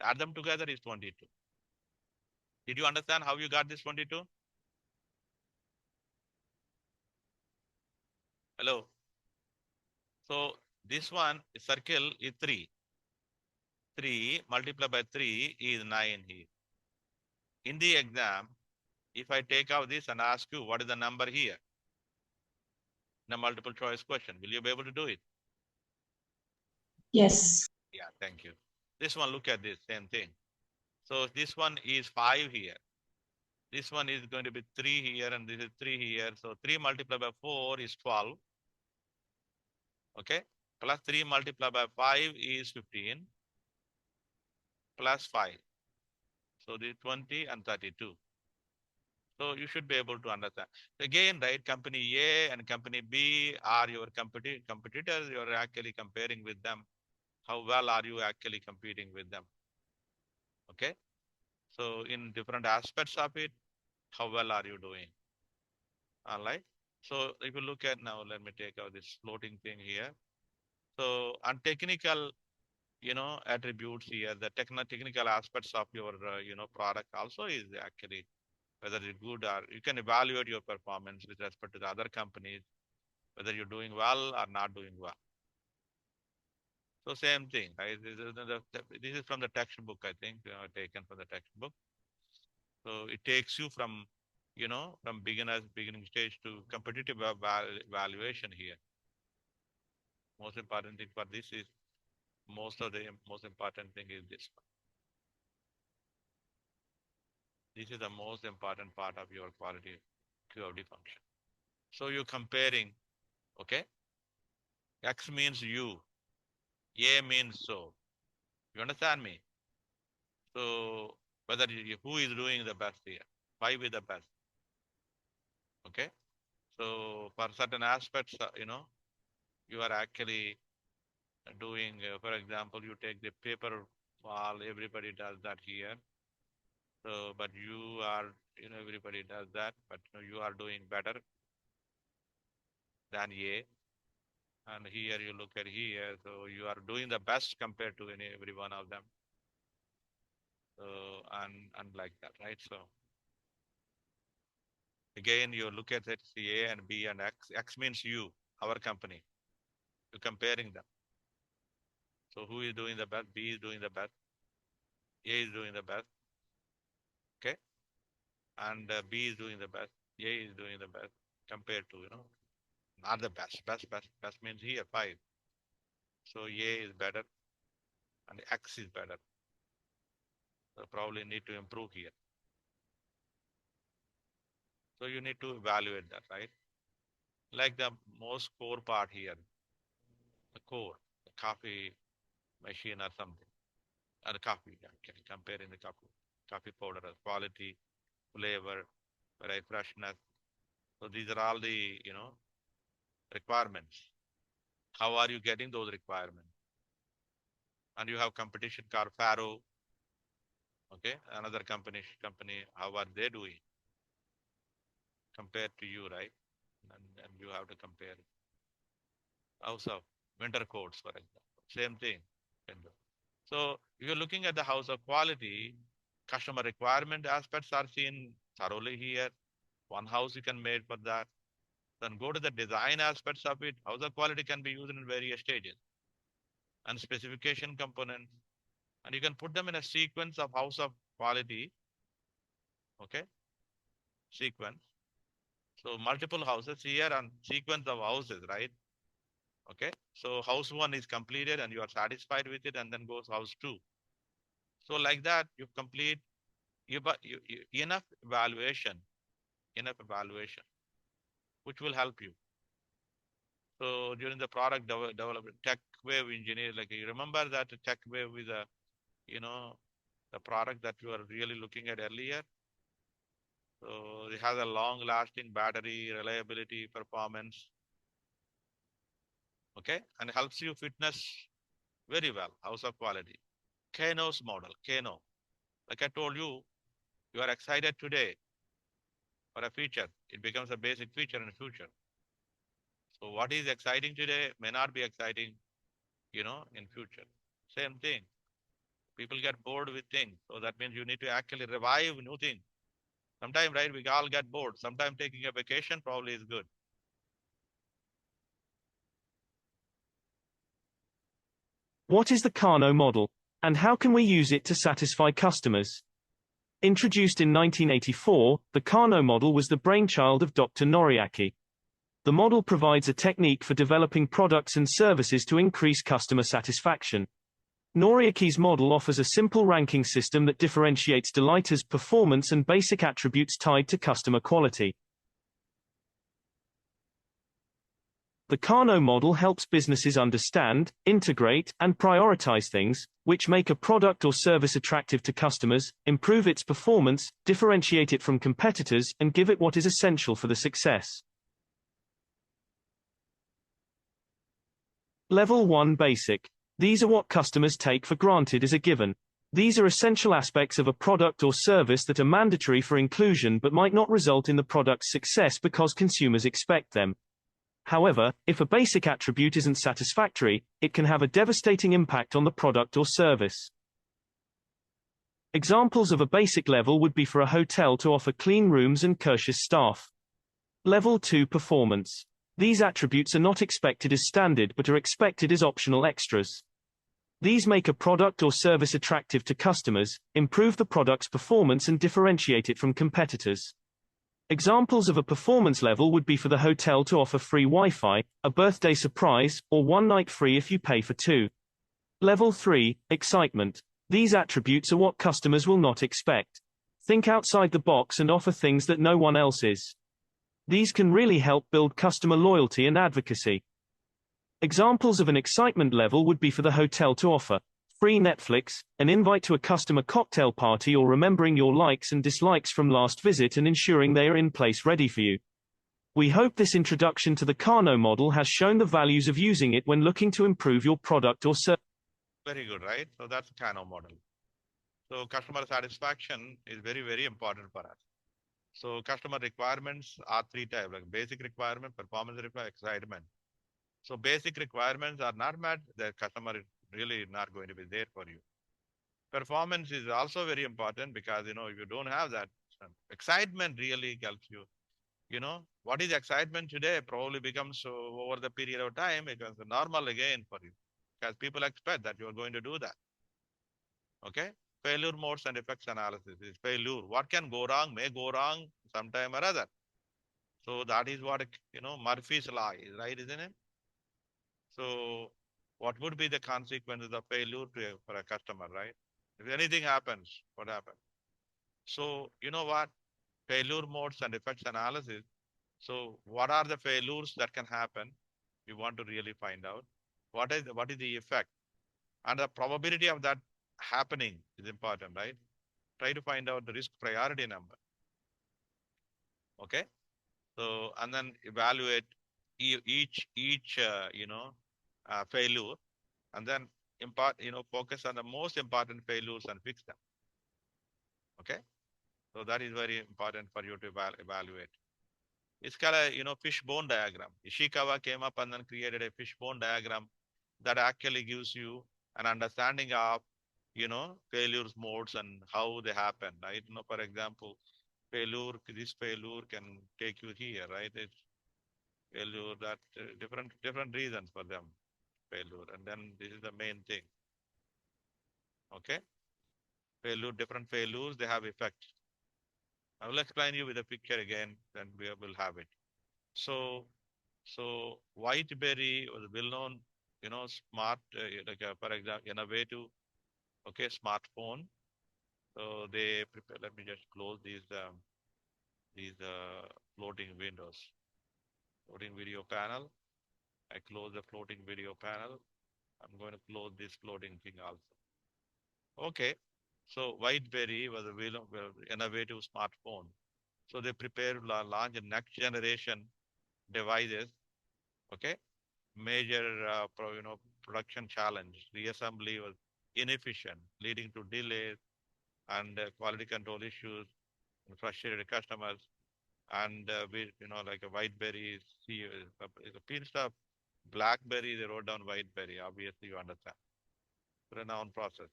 Add them together is 22. Did you understand how you got this 22? Hello? So this one, circle is 3. 3 multiplied by 3 is 9 here. In the exam, if I take out this and ask you what is the number here, in a multiple choice question, will you be able to do it? Yes. Yeah, thank you. This one, look at this, same thing. So this one is 5 here. This one is going to be 3 here and this is 3 here. So 3 multiplied by 4 is 12. Okay. Plus 3 multiplied by 5 is 15. Plus 5. So this 20 and 32. So you should be able to understand. Again, right, company A and company B are your competitors. You're actually comparing with them. How well are you actually competing with them? Okay. So in different aspects of it, how well are you doing? All right. So if you look at now, let me take out this floating thing here. So on technical, attributes here, the technical aspects of your, product also is actually whether it's good or you can evaluate your performance with respect to the other companies, whether you're doing well or not doing well. So same thing, right? This is from the textbook, I think, taken from the textbook. So it takes you from, from beginning stage to competitive evaluation here. Most important thing for this is most important thing is this one. This is the most important part of your quality QFD function. So you're comparing, okay? X means you, A means so. You understand me? So whether who is doing the best here? 5 is the best. Okay? So for certain aspects, you are actually doing, for example, you take the paper wall, everybody does that here. So, but you are, everybody does that, but you are doing better than A. And here you look at here, so you are doing the best compared to every one of them. So, and like that, right? So again, you look at it, see A and B and X. X means you, our company. You're comparing them. So who is doing the best? B is doing the best. A is doing the best. Okay. And B is doing the best. A is doing the best compared to, not the best. Best means here 5. So A is better and X is better. So probably need to improve here. So you need to evaluate that, right? Like the most core part here, the core, the coffee machine or something, or the coffee, actually comparing the coffee powder, quality, flavor, right, freshness. So these are all the, requirements. How are you getting those requirements? And you have competition car Faro, okay, another company, how are they doing compared to you, right? And you have to compare. House of winter coats, for example, same thing. So if you're looking at the house of quality, customer requirement aspects are seen thoroughly here. One house you can make for that. Then go to the design aspects of it. House of quality can be used in various stages and specification components. And you can put them in a sequence of house of quality. Okay. Sequence. So multiple houses here and sequence of houses, right? Okay. So house one is completed and you are satisfied with it, and then goes house two. So like that, you complete enough evaluation, which will help you. So during the product development, tech wave engineer, like you remember that tech wave is the product that you are really looking at earlier. So it has a long lasting battery, reliability, performance. Okay. And helps you fitness very well, house of quality. Kano's model, Kano. Like I told you, you are excited today for a feature. It becomes a basic feature in the future. So what is exciting today may not be exciting, in future. Same thing. People get bored with things. So that means you need to actually revive new things. Sometimes, right, we all get bored. Sometimes taking a vacation probably is good. What is the Kano model, and how can we use it to satisfy customers? Introduced in 1984, the Kano model was the brainchild of Dr. Noriaki. The model provides a technique for developing products and services to increase customer satisfaction. Noriaki's model offers a simple ranking system that differentiates Delighter's performance and basic attributes tied to customer quality. The Kano model helps businesses understand, integrate, and prioritize things, which make a product or service attractive to customers, improve its performance, differentiate it from competitors, and give it what is essential for the success. Level 1 Basic. These are what customers take for granted as a given. These are essential aspects of a product or service that are mandatory for inclusion but might not result in the product's success because consumers expect them. However, if a basic attribute isn't satisfactory, it can have a devastating impact on the product or service. Examples of a basic level would be for a hotel to offer clean rooms and courteous staff. Level 2 Performance. These attributes are not expected as standard but are expected as optional extras. These make a product or service attractive to customers, improve the product's performance and differentiate it from competitors. Examples of a performance level would be for the hotel to offer free Wi-Fi, a birthday surprise, or one night free if you pay for two. Level 3, Excitement. These attributes are what customers will not expect. Think outside the box and offer things that no one else is. These can really help build customer loyalty and advocacy. Examples of an excitement level would be for the hotel to offer free Netflix, an invite to a customer cocktail party, or remembering your likes and dislikes from last visit and ensuring they are in place ready for you. We hope this introduction to the Kano model has shown the values of using it when looking to improve your product or service. Very good, right? So that's the Kano model. So customer satisfaction is very, very important for us. So customer requirements are three types, like basic requirement, performance requirement, excitement. So basic requirements are not met, the customer is really not going to be there for you. Performance is also very important because, if you don't have that, excitement really helps you. What is excitement today probably becomes over the period of time, it becomes normal again for you because people expect that you are going to do that. Okay. Failure modes and effects analysis is failure. What can go wrong may go wrong sometime or other. So that is what, Murphy's law is, right, isn't it? So what would be the consequences of failure for a customer, right? If anything happens, what happens? So you know what? failure modes and effects analysis. So what are the failures that can happen? We want to really find out what is the effect, and the probability of that happening is important, right? Try to find out the risk priority number. Okay. So, and then evaluate each failure, and then focus on the most important failures and fix them. Okay. So that is very important for you to evaluate. It's called a fishbone diagram. Ishikawa came up and then created a fishbone diagram that actually gives you an understanding of failures modes and how they happen, right? For example, this failure can take you here, right? It's failure that different reasons for them failure, and then this is the main thing. Okay, different failures, they have effect. I will explain you with a picture again, then we will have it. So Whiteberry was a well-known, smart, for example, innovative, smartphone. So they prepare. Let me just close these floating windows. Floating video panel. I close the floating video panel. I'm going to close this floating thing also. Okay. So Whiteberry was a innovative smartphone. So they prepared to launch a next generation devices. Okay. Major production challenge. Reassembly was inefficient, leading to delays and quality control issues, and frustrated customers. And like a Whiteberry, is a piece of BlackBerry, they wrote down Whiteberry. Obviously, you understand. Renowned process.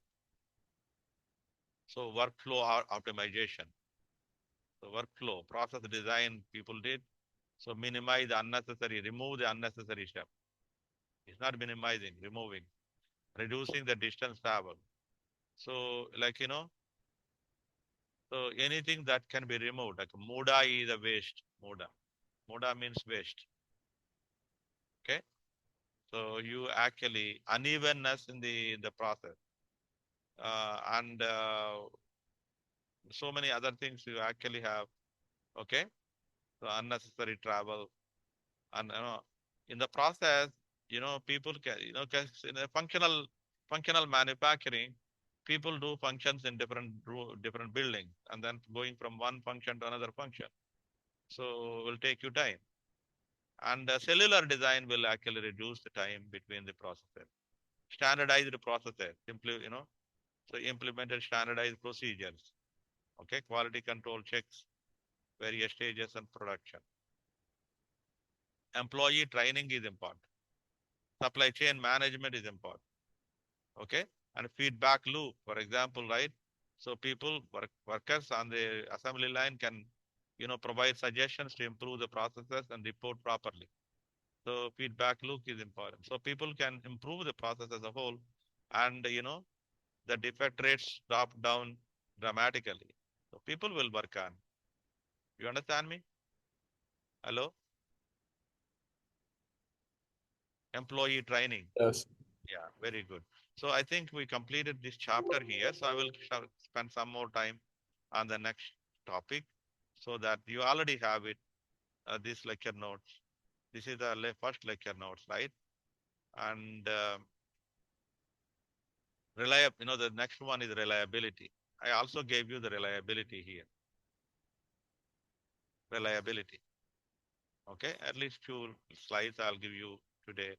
So workflow optimization. The workflow process design people did. So remove the unnecessary step. It's not minimizing, removing, reducing the distance travel. So so anything that can be removed, like Moda is a waste. Moda means waste. Okay. So you actually unevenness in the process, and so many other things you actually have. Okay. So unnecessary travel, and in the process, people can, in a functional manufacturing, people do functions in different buildings, and then going from one function to another function. So it will take you time. And cellular design will actually reduce the time between the processes. Standardized processes, simply, so implemented standardized procedures. Okay, quality control checks, various stages and production. Employee training is important. Supply chain management is important. Okay, and feedback loop, for example, right? So workers on the assembly line can, provide suggestions to improve the processes and report properly. So feedback loop is important. So people can improve the process as a whole, and the defect rates drop down dramatically. So people will work on. You understand me? Hello? Employee training. Yes. Yeah, very good. So I think we completed this chapter here. So I will spend some more time on the next topic, so that you already have it, this lecture notes. This is the first lecture notes, right? And the next one is reliability. I also gave you the reliability here. Reliability. Okay, at least 2 slides I'll give you today,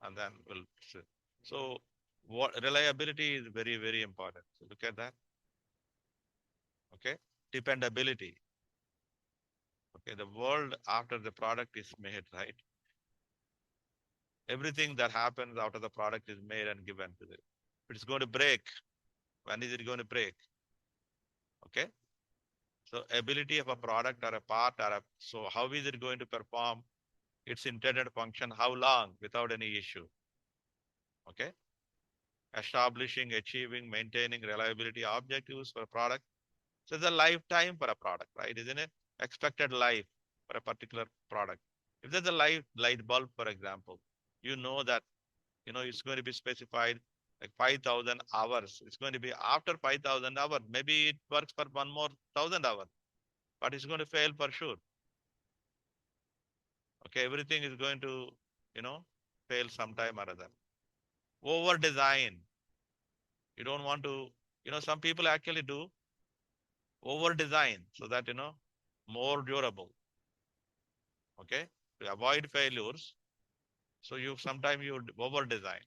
and then we'll see. So what reliability is very, very important. So look at that. Okay, dependability. Okay, the world after the product is made, right? Everything that happens after the product is made and given to it. If it's going to break, when is it going to break? Okay. So ability of a product or a part so how is it going to perform its intended function? How long without any issue? Okay. Establishing, achieving, maintaining reliability objectives for a product. So it's a lifetime for a product, right? Isn't it? Expected life for a particular product. If there's a light bulb, for example, you know that, it's going to be specified like 5,000 hours. It's going to be after 5,000 hours. Maybe it works for one more 1,000 hours. but it's going to fail for sure. Okay, everything is going to, fail sometime or other. Over design. You don't want to, some people actually do over design so that, more durable. Okay, to avoid failures. So sometimes you over design.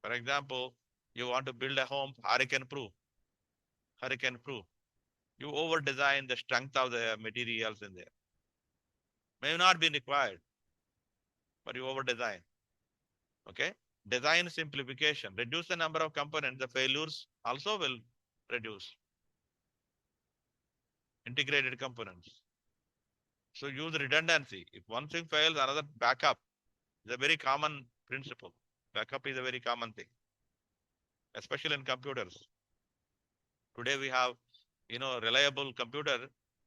For example, you want to build a home hurricane proof. You over design the strength of the materials in there. May not be required, but you over design. Okay, design simplification, reduce the number of components. The failures also will reduce. Integrated components. So use redundancy. If one thing fails, another backup. It's a very common principle. Backup is a very common thing, especially in computers. Today we have, reliable computer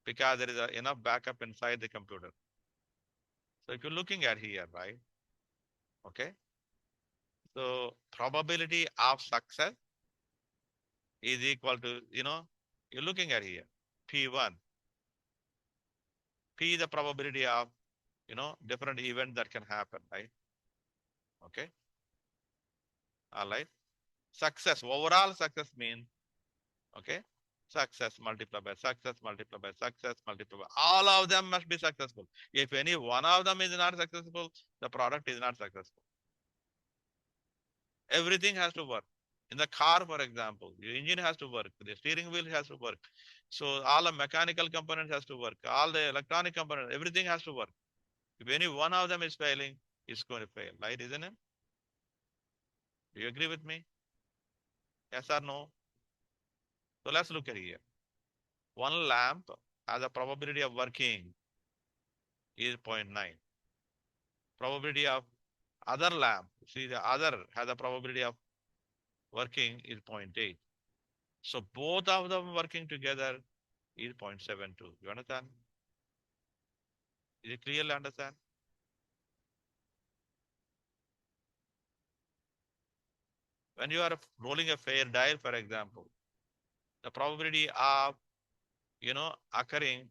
because there is enough backup inside the computer. So if you're looking at here, right? Okay. So probability of success is equal to, you're looking at here, P1. P is the probability of, different events that can happen, right? Okay. All right. Success, overall success means, okay, success multiplied by success, multiplied by success, multiplied by, all of them must be successful. If any one of them is not successful, the product is not successful. Everything has to work. In the car, for example, the engine has to work, the steering wheel has to work. So all the mechanical components has to work, all the electronic components, everything has to work. If any one of them is failing, it's going to fail, right? Isn't it? Do you agree with me? Yes or no? So let's look at here. One lamp has a probability of working is 0.9. Probability of other lamp, see the other has a probability of working is 0.8. So both of them working together is 0.72. You understand? Is it clearly understand? When you are rolling a fair dial, for example, the probability of, occurring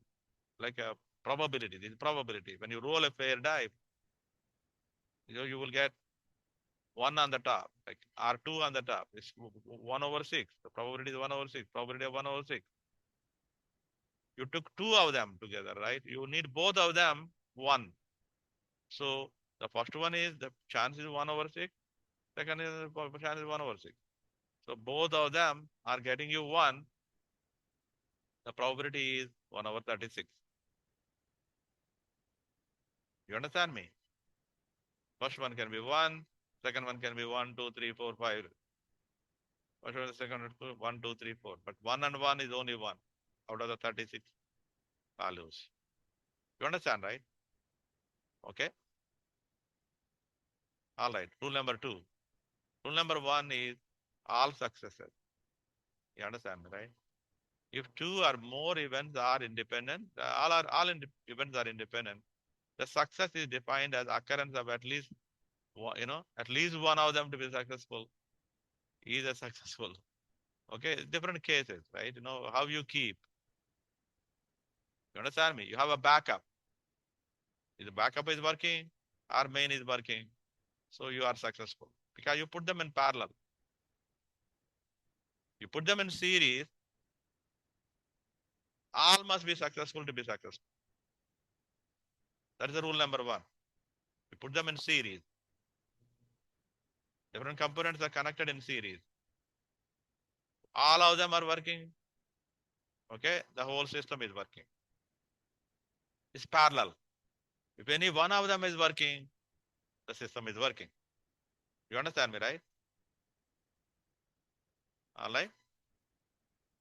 like a probability, this is probability. When you roll a fair die, you will get 1 on the top, like R2 on the top. It's 1/6. The probability is 1/6. Probability of 1/6. You took 2 of them together, right? You need both of them 1. So the first one is the chance is 1/6. Second is the chance is 1/6. So both of them are getting you 1. The probability is 1/36. You understand me? First one can be 1. Second one can be 1, 2, 3, 4, 5. First one, second one, 1, 2, 3, 4. But 1 and 1 is only 1 out of the 36 values. You understand, right? Okay. All right. Rule number 2. Rule number 1 is all successes. You understand, right? If 2 or more events are independent, events are independent, the success is defined as occurrence of at least one of them to be successful is a successful. Okay, different cases, right? How you keep. You understand me? You have a backup. If the backup is working, or main is working, so you are successful because you put them in parallel. You put them in series, all must be successful to be successful. That is the rule number 1. You put them in series. Different components are connected in series. All of them are working. Okay, the whole system is working. It's parallel. If any one of them is working, the system is working. You understand me, right? All right.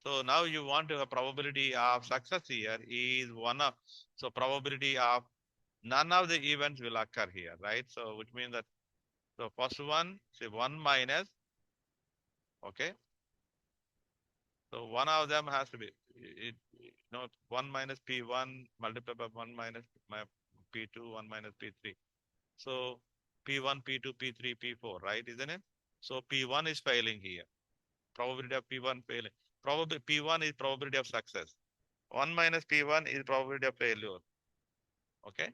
So now you want to have probability of success here is 1 of, so probability of none of the events will occur here, right? So which means that, so first one, say 1 minus, okay. So one of them has to be, 1 minus P1 multiplied by 1 minus P2, 1 minus P3. So P1, P2, P3, P4, right? Isn't it? So P1 is failing here. Probability of P1 failing. Probably P1 is probability of success. 1 minus P1 is probability of failure. Okay.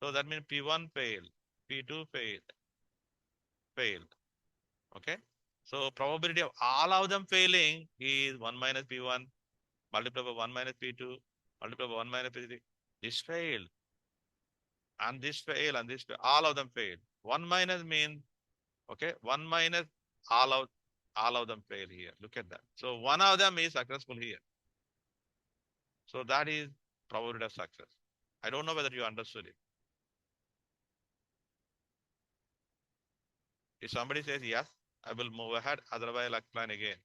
So that means P1 failed, P2 failed. Okay. So probability of all of them failing is 1 minus P1 multiplied by 1 minus P2 multiplied by 1 minus P3. This failed. And this failed and this failed. All of them failed. 1 minus means, okay, 1 minus all of them fail here. Look at that. So one of them is successful here. So that is probability of success. I don't know whether you understood it. If somebody says yes, I will move ahead. Otherwise, I'll explain again.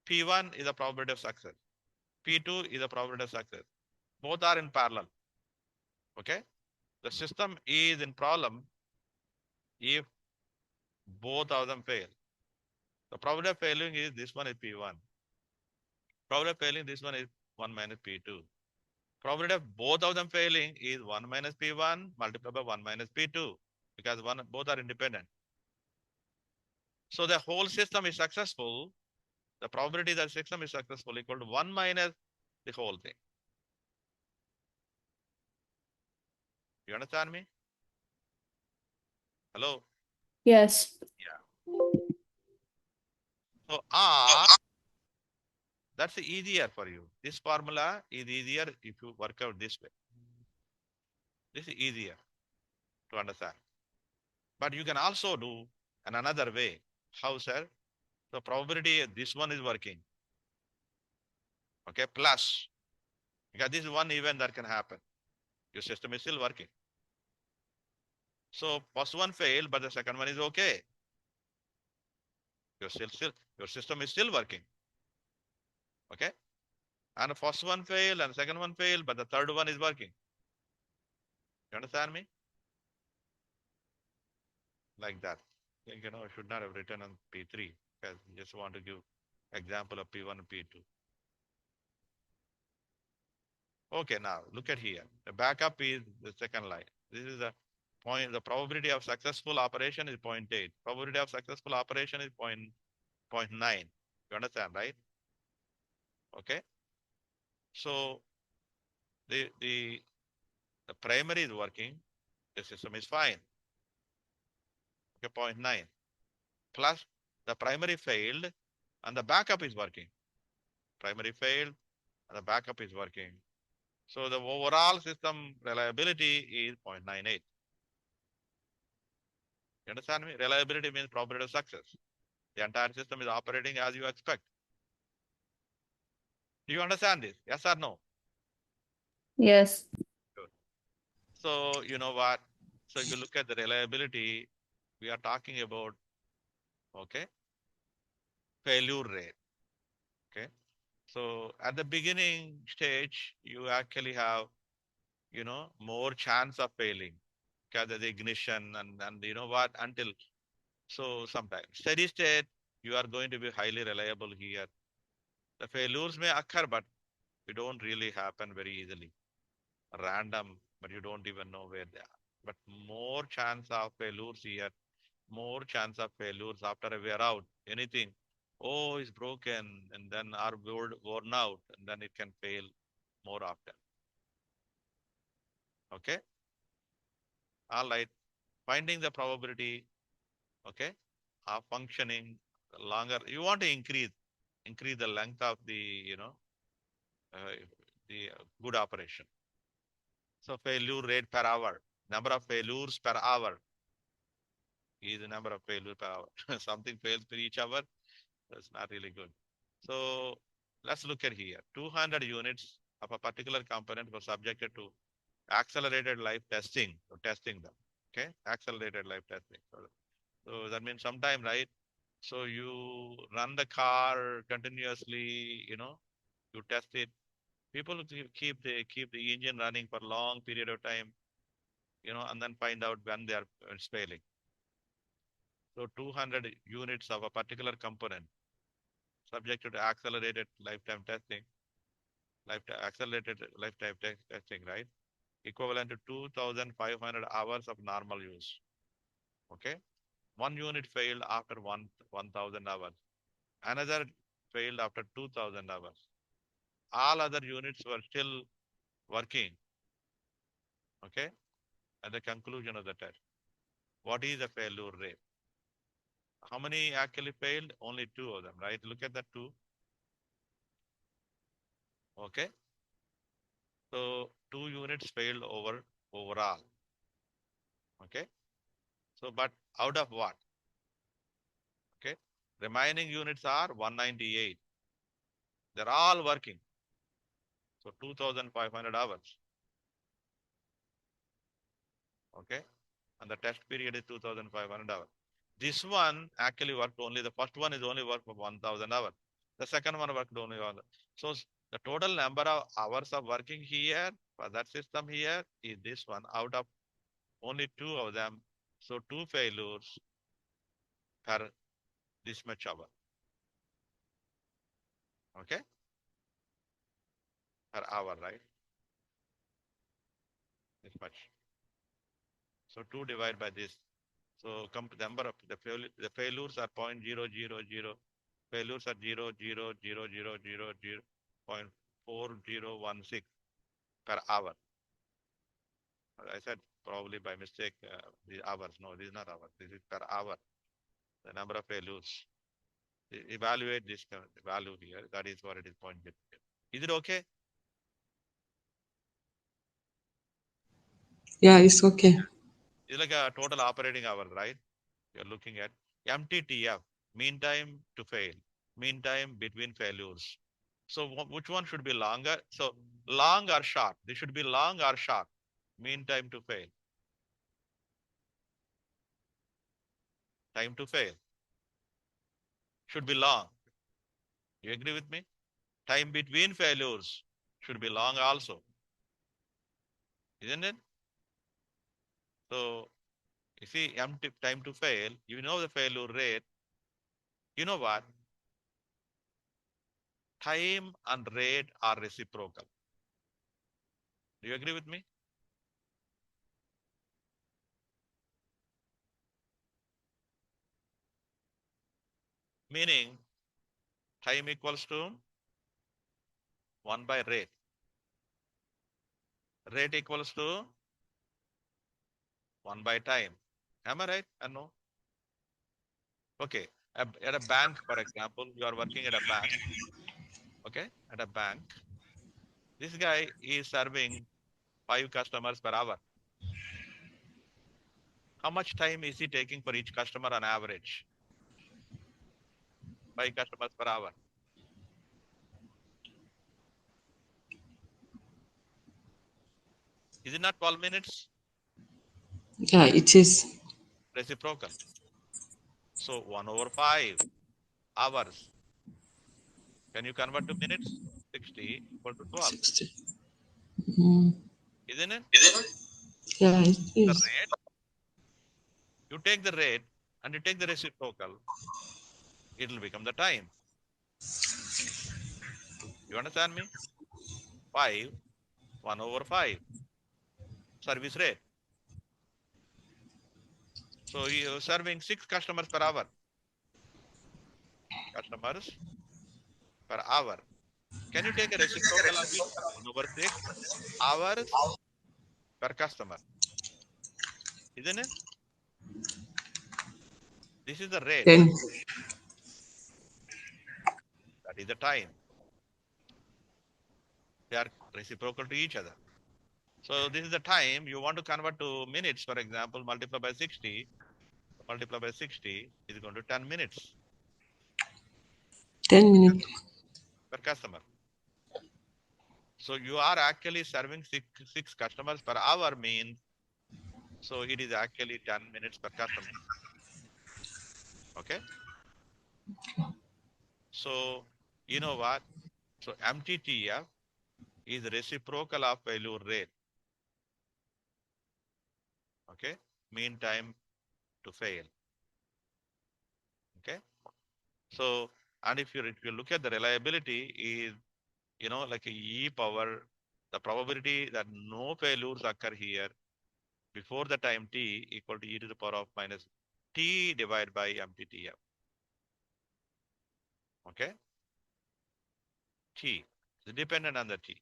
P1 is a probability of success. P2 is a probability of success. Both are in parallel. Okay. The system is in problem if both of them fail. The probability of failing is this one is P1. Probability of failing this one is 1 minus P2. Probability of both of them failing is 1 minus P1 multiplied by 1 minus P2 because both are independent. So the whole system is successful. The probability that the system is successful equal to 1 minus the whole thing. You understand me? Hello? Yes. So R, that's easier for you. This formula is easier if you work out this way. This is easier to understand. But you can also do in another way. How, sir? So probability this one is working. Okay, plus. Because this is one event that can happen. Your system is still working. So first one failed, but the second one is okay. Your system is still working. Okay. And the first one failed and the second one failed, but the third one is working. You understand me? Like that. You know, I should not have written on P3 because I just want to give example of P1 and P2. Okay, now look at here. The backup is the second line. This is the point. The probability of successful operation is 0.8. Probability of successful operation is 0.9. You understand, right? Okay. So the primary is working. The system is fine. Okay, 0.9. Plus the primary failed and the backup is working. Primary failed and the backup is working. So the overall system reliability is 0.98. You understand me? Reliability means probability of success. The entire system is operating as you expect. Do you understand this? Yes or no? Yes. Good. So you know what? So if you look at the reliability, we are talking about, okay, failure rate. Okay. So at the beginning stage, you actually have, you know, more chance of failing because of the ignition and you know what, until, so sometimes steady state, you are going to be highly reliable here. The failures may occur, but it don't really happen very easily. Random, but you don't even know where they are. But more chance of failures here, more chance of failures after a wear out, anything. Oh, it's broken and then are worn out and then it can fail more often. Okay. All right. Finding the probability, okay, of functioning longer. You want to increase the length of the, you know, the good operation. So failure rate per hour, number of failures per hour is the number of failures per hour. Something fails per each hour. That's not really good. So let's look at here. 200 units of a particular component were subjected to accelerated life testing, so testing them. Okay, accelerated life testing. So that means sometime, right? So you run the car continuously, you know, you test it. People keep the engine running for long period of time, you know, and then find out when they are failing. So 200 units of a particular component subjected to accelerated lifetime testing, accelerated lifetime testing, right? Equivalent to 2,500 hours of normal use. Okay. One unit failed after 1,000 hours. Another failed after 2000 hours. All other units were still working. Okay. At the conclusion of the test. What is the failure rate? How many actually failed? Only 2 of them, right? Look at the 2. Okay. So 2 units failed overall. Okay. So, but out of what? Okay. Remaining units are 198. They're all working. So 2,500 hours. Okay. And the test period is 2,500 hours. This one actually worked only, the first one is only worked for 1,000 hours. The second one worked only 1. So the total number of hours of working here for that system here is this one out of only 2 of them. So 2 failures per this much hour. Okay. Per hour, right? This much. So 2 divided by this. So the number of the failures are 0.000. Failures are 0.4016 per hour. I said probably by mistake the hours. No, this is not hours. This is per hour. The number of failures. Evaluate this value here. That is what it is pointed. Is it okay? Yeah, it's okay. It's like a total operating hours, right? You're looking at MTTF, mean time to fail, mean time between failures. So which one should be longer? So long or short? This should be long or short. Mean time to fail. Time to fail should be long. You agree with me? Time between failures should be long also. Isn't it? So you see, time to fail, you know the failure rate. You know what? Time and rate are reciprocal. Do you agree with me? Meaning time equals to 1 by rate. Rate equals to 1 by time. Am I right? I know. Okay. At a bank, for example, you are working at a bank. Okay. At a bank. This guy is serving 5 customers per hour. How much time is he taking for each customer on average? 5 customers per hour. Is it not 12 minutes? Yeah, it is. Reciprocal. So 1/5 hours. Can you convert to minutes? 60 equal to 12. 60. Mm, Isn't it? yeah, it The is. rate. You take the rate and you take the reciprocal. It will become the time. You understand me? 5, 1/5. Service rate. So you're serving 6 customers per hour. Customers per hour. Can you take a reciprocal of it? 1/6 hours per customer. Isn't it? This is the rate. 10. That is the time. They are reciprocal to each other. So this is the time you want to convert to minutes, for example, multiply by 60. Multiply by 60 is going to 10 minutes 10 minutes. per customer. So you are actually serving six customers per hour means, so it is actually 10 minutes per customer. Okay. So you know what? So MTTF is reciprocal of failure rate. Okay. Mean time to fail. Okay. So, and if you look at the reliability is, you know, like a E power, the probability that no failures occur here before the time t equal to e to the power of minus t divided by MTTF. Okay. T. It's dependent on the T.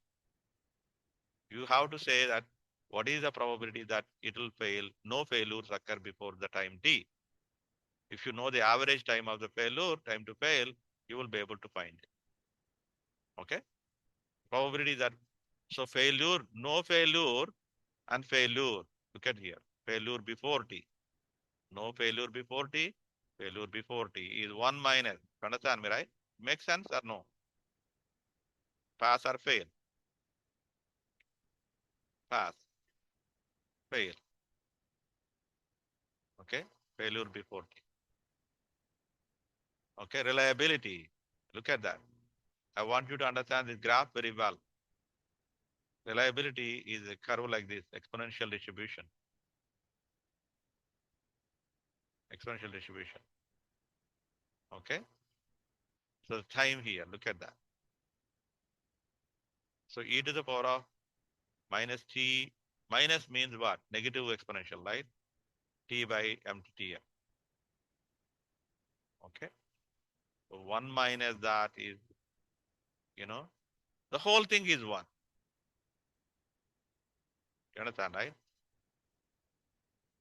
You have to say that what is the probability that it will fail, no failures occur before the time T. If you know the average time of the failure, time to fail, you will be able to find it. Okay? Probability that, so failure, no failure and failure. Look at here, failure before T. No failure before T, failure before T is 1 minus. Understand me, right? Makes sense or no? Pass or fail? Pass, fail. Okay, failure before T. Okay, reliability. Look at that. I want you to understand this graph very well. Reliability is a curve like this, exponential distribution. Exponential distribution. Okay. So the time here, look at that. So e to the power of minus t, minus means what? Negative exponential, right? T by mttf. Okay. So 1 minus that is, the whole thing is 1. You understand, right?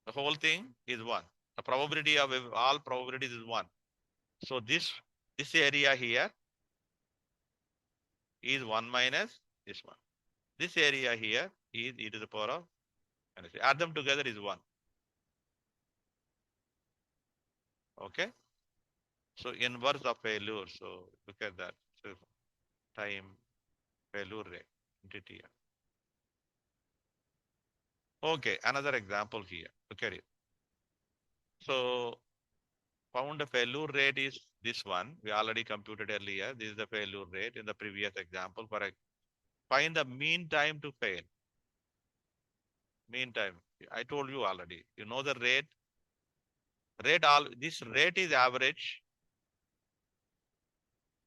The whole thing is 1. The probability of all probabilities is 1. So this area here is 1 minus this one. This area here is e to the power of minus. Add them together is 1. Okay. So inverse of failure. So look at that. So time failure rate into TF. Okay, another example here. Look at it. So found the failure rate is this one. We already computed earlier. This is the failure rate in the previous example. Find the mean time to fail. Mean time. I told you already. You know the rate. This rate is average.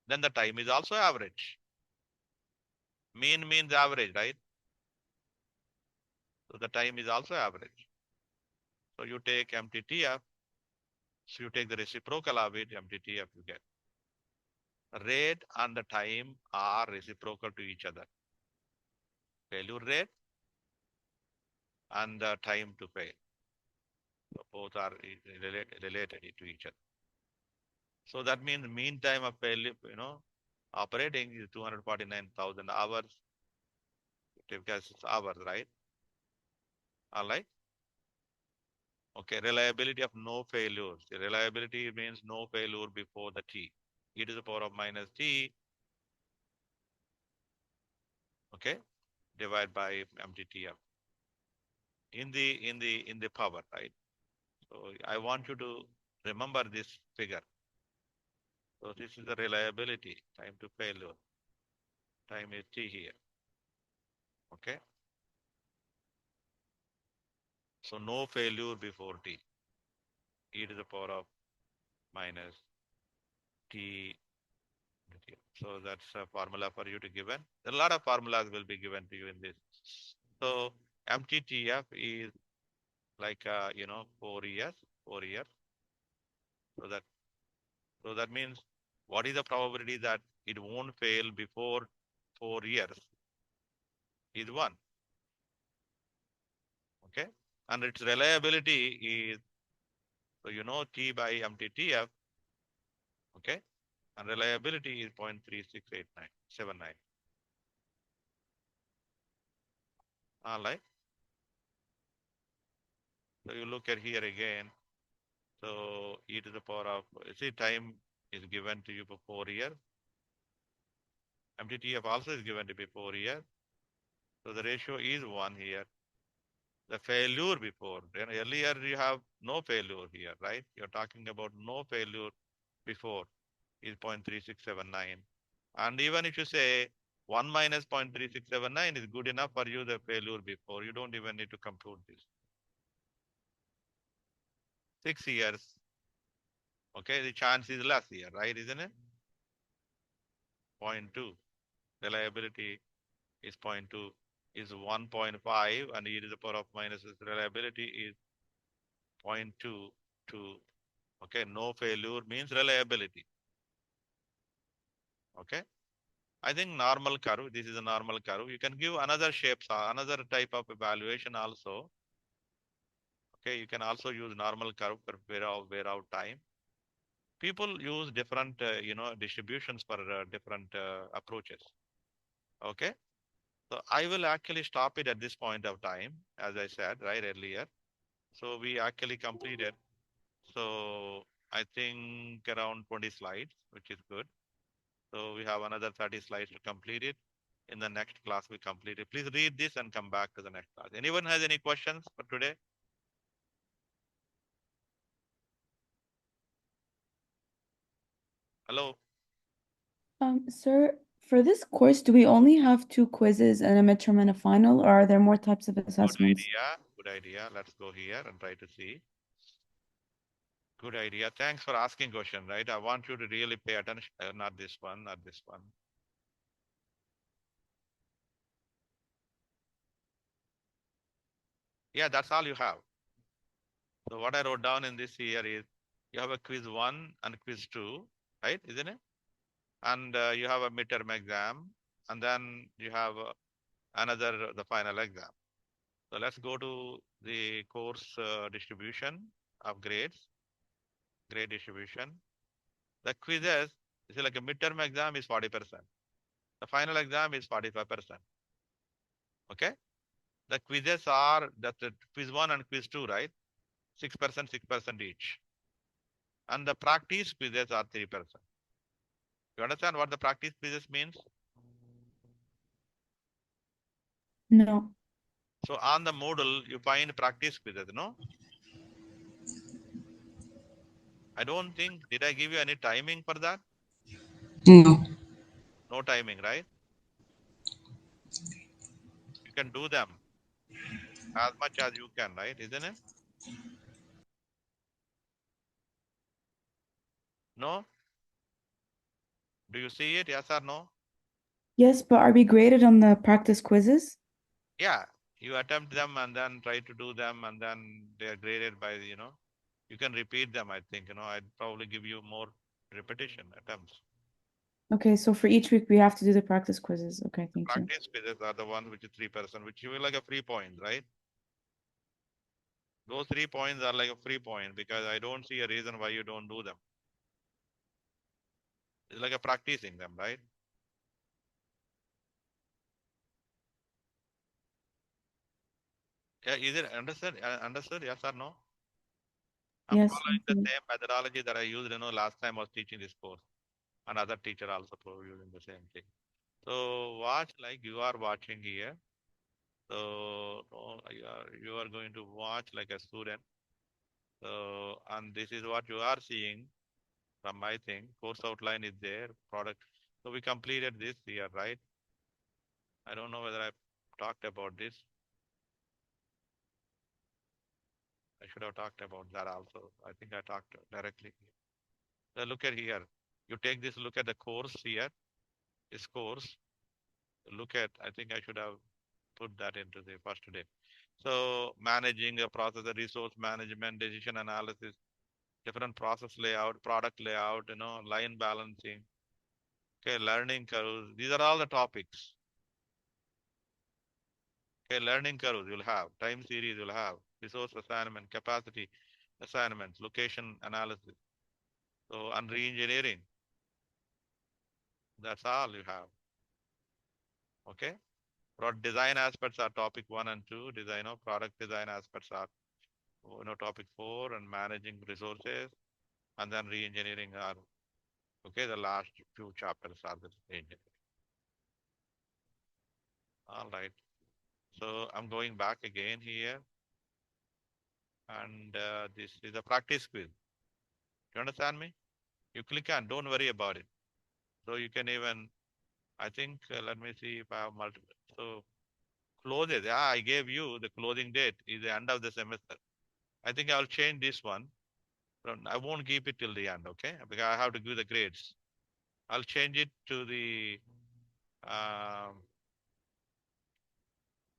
Then the time is also average. Mean means average, right? So the time is also average. So you take MTTF. So you take the reciprocal of it, MTTF you get. Rate and the time are reciprocal to each other. Failure rate and the time to fail. So both are related to each other. So that means mean time of failure, operating is 249,000 hours. Because it's hours, right? All right. Okay, reliability of no failures. The reliability means no failure before the T. E to the power of minus T. Okay, divided by MTTF. In the power, right? So I want you to remember this figure. So this is the reliability, time to failure. Time is T here. Okay. So no failure before T. E to the power of minus T. So that's a formula for you to given. A lot of formulas will be given to you in this. So MTTF is like 4 years. So that means what is the probability that it won't fail before 4 years is 1. Okay. And its reliability is, so T by MTTF. Okay. And reliability is 0.3679. All right. So you look at here again. So e to the power of, see, time is given to you for 4 years. MTTF also is given to be 4 years. So the ratio is 1 here. The failure before, then earlier you have no failure here, right? You're talking about no failure before is 0.3679. And even if you say 1 minus 0.3679 is good enough for you, the failure before, you don't even need to compute this. 6 years. Okay, the chance is less here, right? Isn't it? 0.2. Reliability is 0.2, is 1.5, and e to the power of minus reliability is 0.22. Okay, no failure means reliability. Okay, I think normal curve, this is a normal curve. You can give another shapes, another type of evaluation also. Okay, you can also use normal curve for wear out time. People use different, distributions for different approaches. Okay, so I will actually stop it at this point of time, as I said right earlier. So we actually completed. So I think around 20 slides, which is good. So we have another 30 slides to complete it. In the next class, we complete it. Please read this and come back to the next class. Anyone has any questions for today? Hello? Sir, for this course, do we only have 2 quizzes and a midterm and a final, or are there more types of Good assessments? idea. Good idea. Let's go here and try to see. Good idea. Thanks for asking question, right? I want you to really pay attention. Not this one, not this one. Yeah, that's all you have. So what I wrote down in this here is you have a quiz 1 and quiz 2, right? Isn't it? And you have a midterm exam, and then you have the final exam. So let's go to the course distribution of grades, grade distribution. The quizzes, is like a midterm exam is 40%. The final exam is 45%. Okay. The quizzes are that the quiz 1 and quiz 2, right? 6%, 6% each. And the practice quizzes are 3%. You understand what the practice quizzes means? No. So on the Moodle, you find practice quizzes, no? I don't think, did I give you any timing for that? No. No timing, right? You can do them as much as you can, right? Isn't it? No? Do you see it? Yes or no? Yes, but are we graded on the practice quizzes? Yeah. You attempt them and then try to do them, and then they are graded by, you can repeat them, I think, I'd probably give you more repetition attempts. Okay, so for each week we have to do the practice quizzes. Okay, thank you. Practice quizzes are the ones which is 3%, which you will like a free point, right? Those 3 points are like a free point because I don't see a reason why you don't do them. It's like a practicing them, right? Yeah, is it understood? Understood? Yes or no? I'm Yes, following thank the you. same methodology that I used, last time I was teaching this course. Another teacher also using the same thing. So watch like you are watching here. So you are going to watch like a student. So, and this is what you are seeing from my thing. Course outline is there, product. So we completed this here, right? I don't know whether I talked about this. I should have talked about that also. I think I talked directly. So look at here. You take this look at the course here. This course. Look at, I think I should have put that into the first day. So managing a process, the resource management, decision analysis, different process layout, product layout, line balancing. Okay, learning curves. These are all the topics. Okay, learning curves you'll have, time series you'll have, resource assignment, capacity assignments, location analysis. So, and re-engineering. That's all you have. Okay. Product design aspects are topic 1 and 2. Design of product design aspects are, topic 4, and managing resources, and then re-engineering are, okay, the last few chapters are the engineering. All right. So I'm going back again here. And this is a practice quiz. You understand me? You click on, don't worry about it. So you can even, I think, let me see if I have multiple. So closes, yeah, I gave you the closing date is the end of the semester. I think I'll change this one. I won't keep it till the end, okay? Because I have to give the grades. I'll change it to the,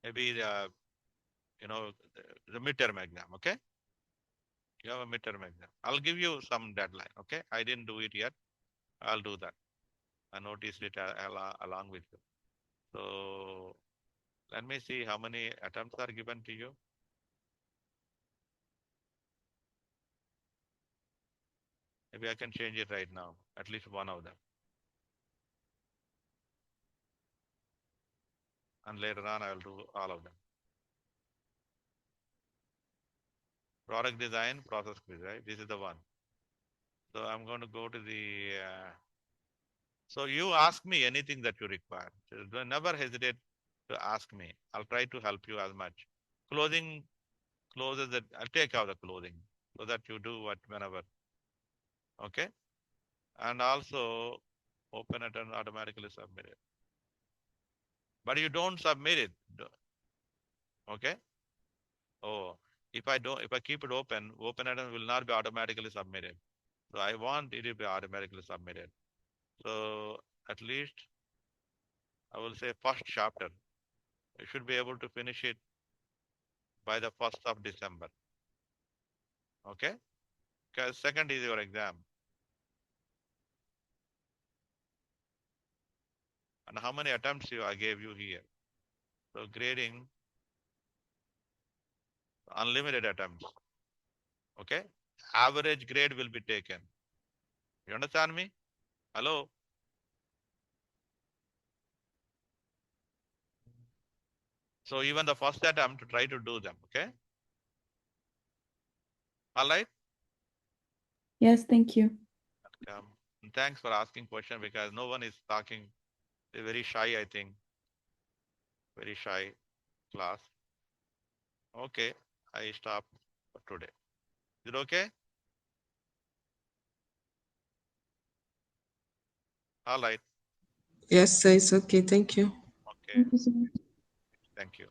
maybe the, the midterm exam, okay? You have a midterm exam. I'll give you some deadline, okay? I didn't do it yet. I'll do that. I noticed it along with you. So let me see how many attempts are given to you. Maybe I can change it right now, at least one of them. And later on, I will do all of them. Product design, process quiz, right? This is the one. So I'm going to go to the, so you ask me anything that you require. So never hesitate to ask me. I'll try to help you as much. Closing, closes that, I'll take out the clothing so that you do what whenever. Okay. And also open it and automatically submit it. But you don't submit it. Okay. Oh, if I keep it open item will not be automatically submitted. So I want it to be automatically submitted. So at least I will say first chapter. You should be able to finish it by the 1st of December. Okay? Because second is your exam. And how many attempts I gave you here? So grading, unlimited attempts. Okay? Average grade will be taken. You understand me? Hello? So even the first attempt to try to do them. Okay? All right? Yes, thank you. And thanks for asking question because no one is talking. They're very shy, I think. Very shy class. Okay, I stop for today. Is it okay? All right. Yes, sir, it's okay. Thank you. Okay. Thank you so much. Thank you.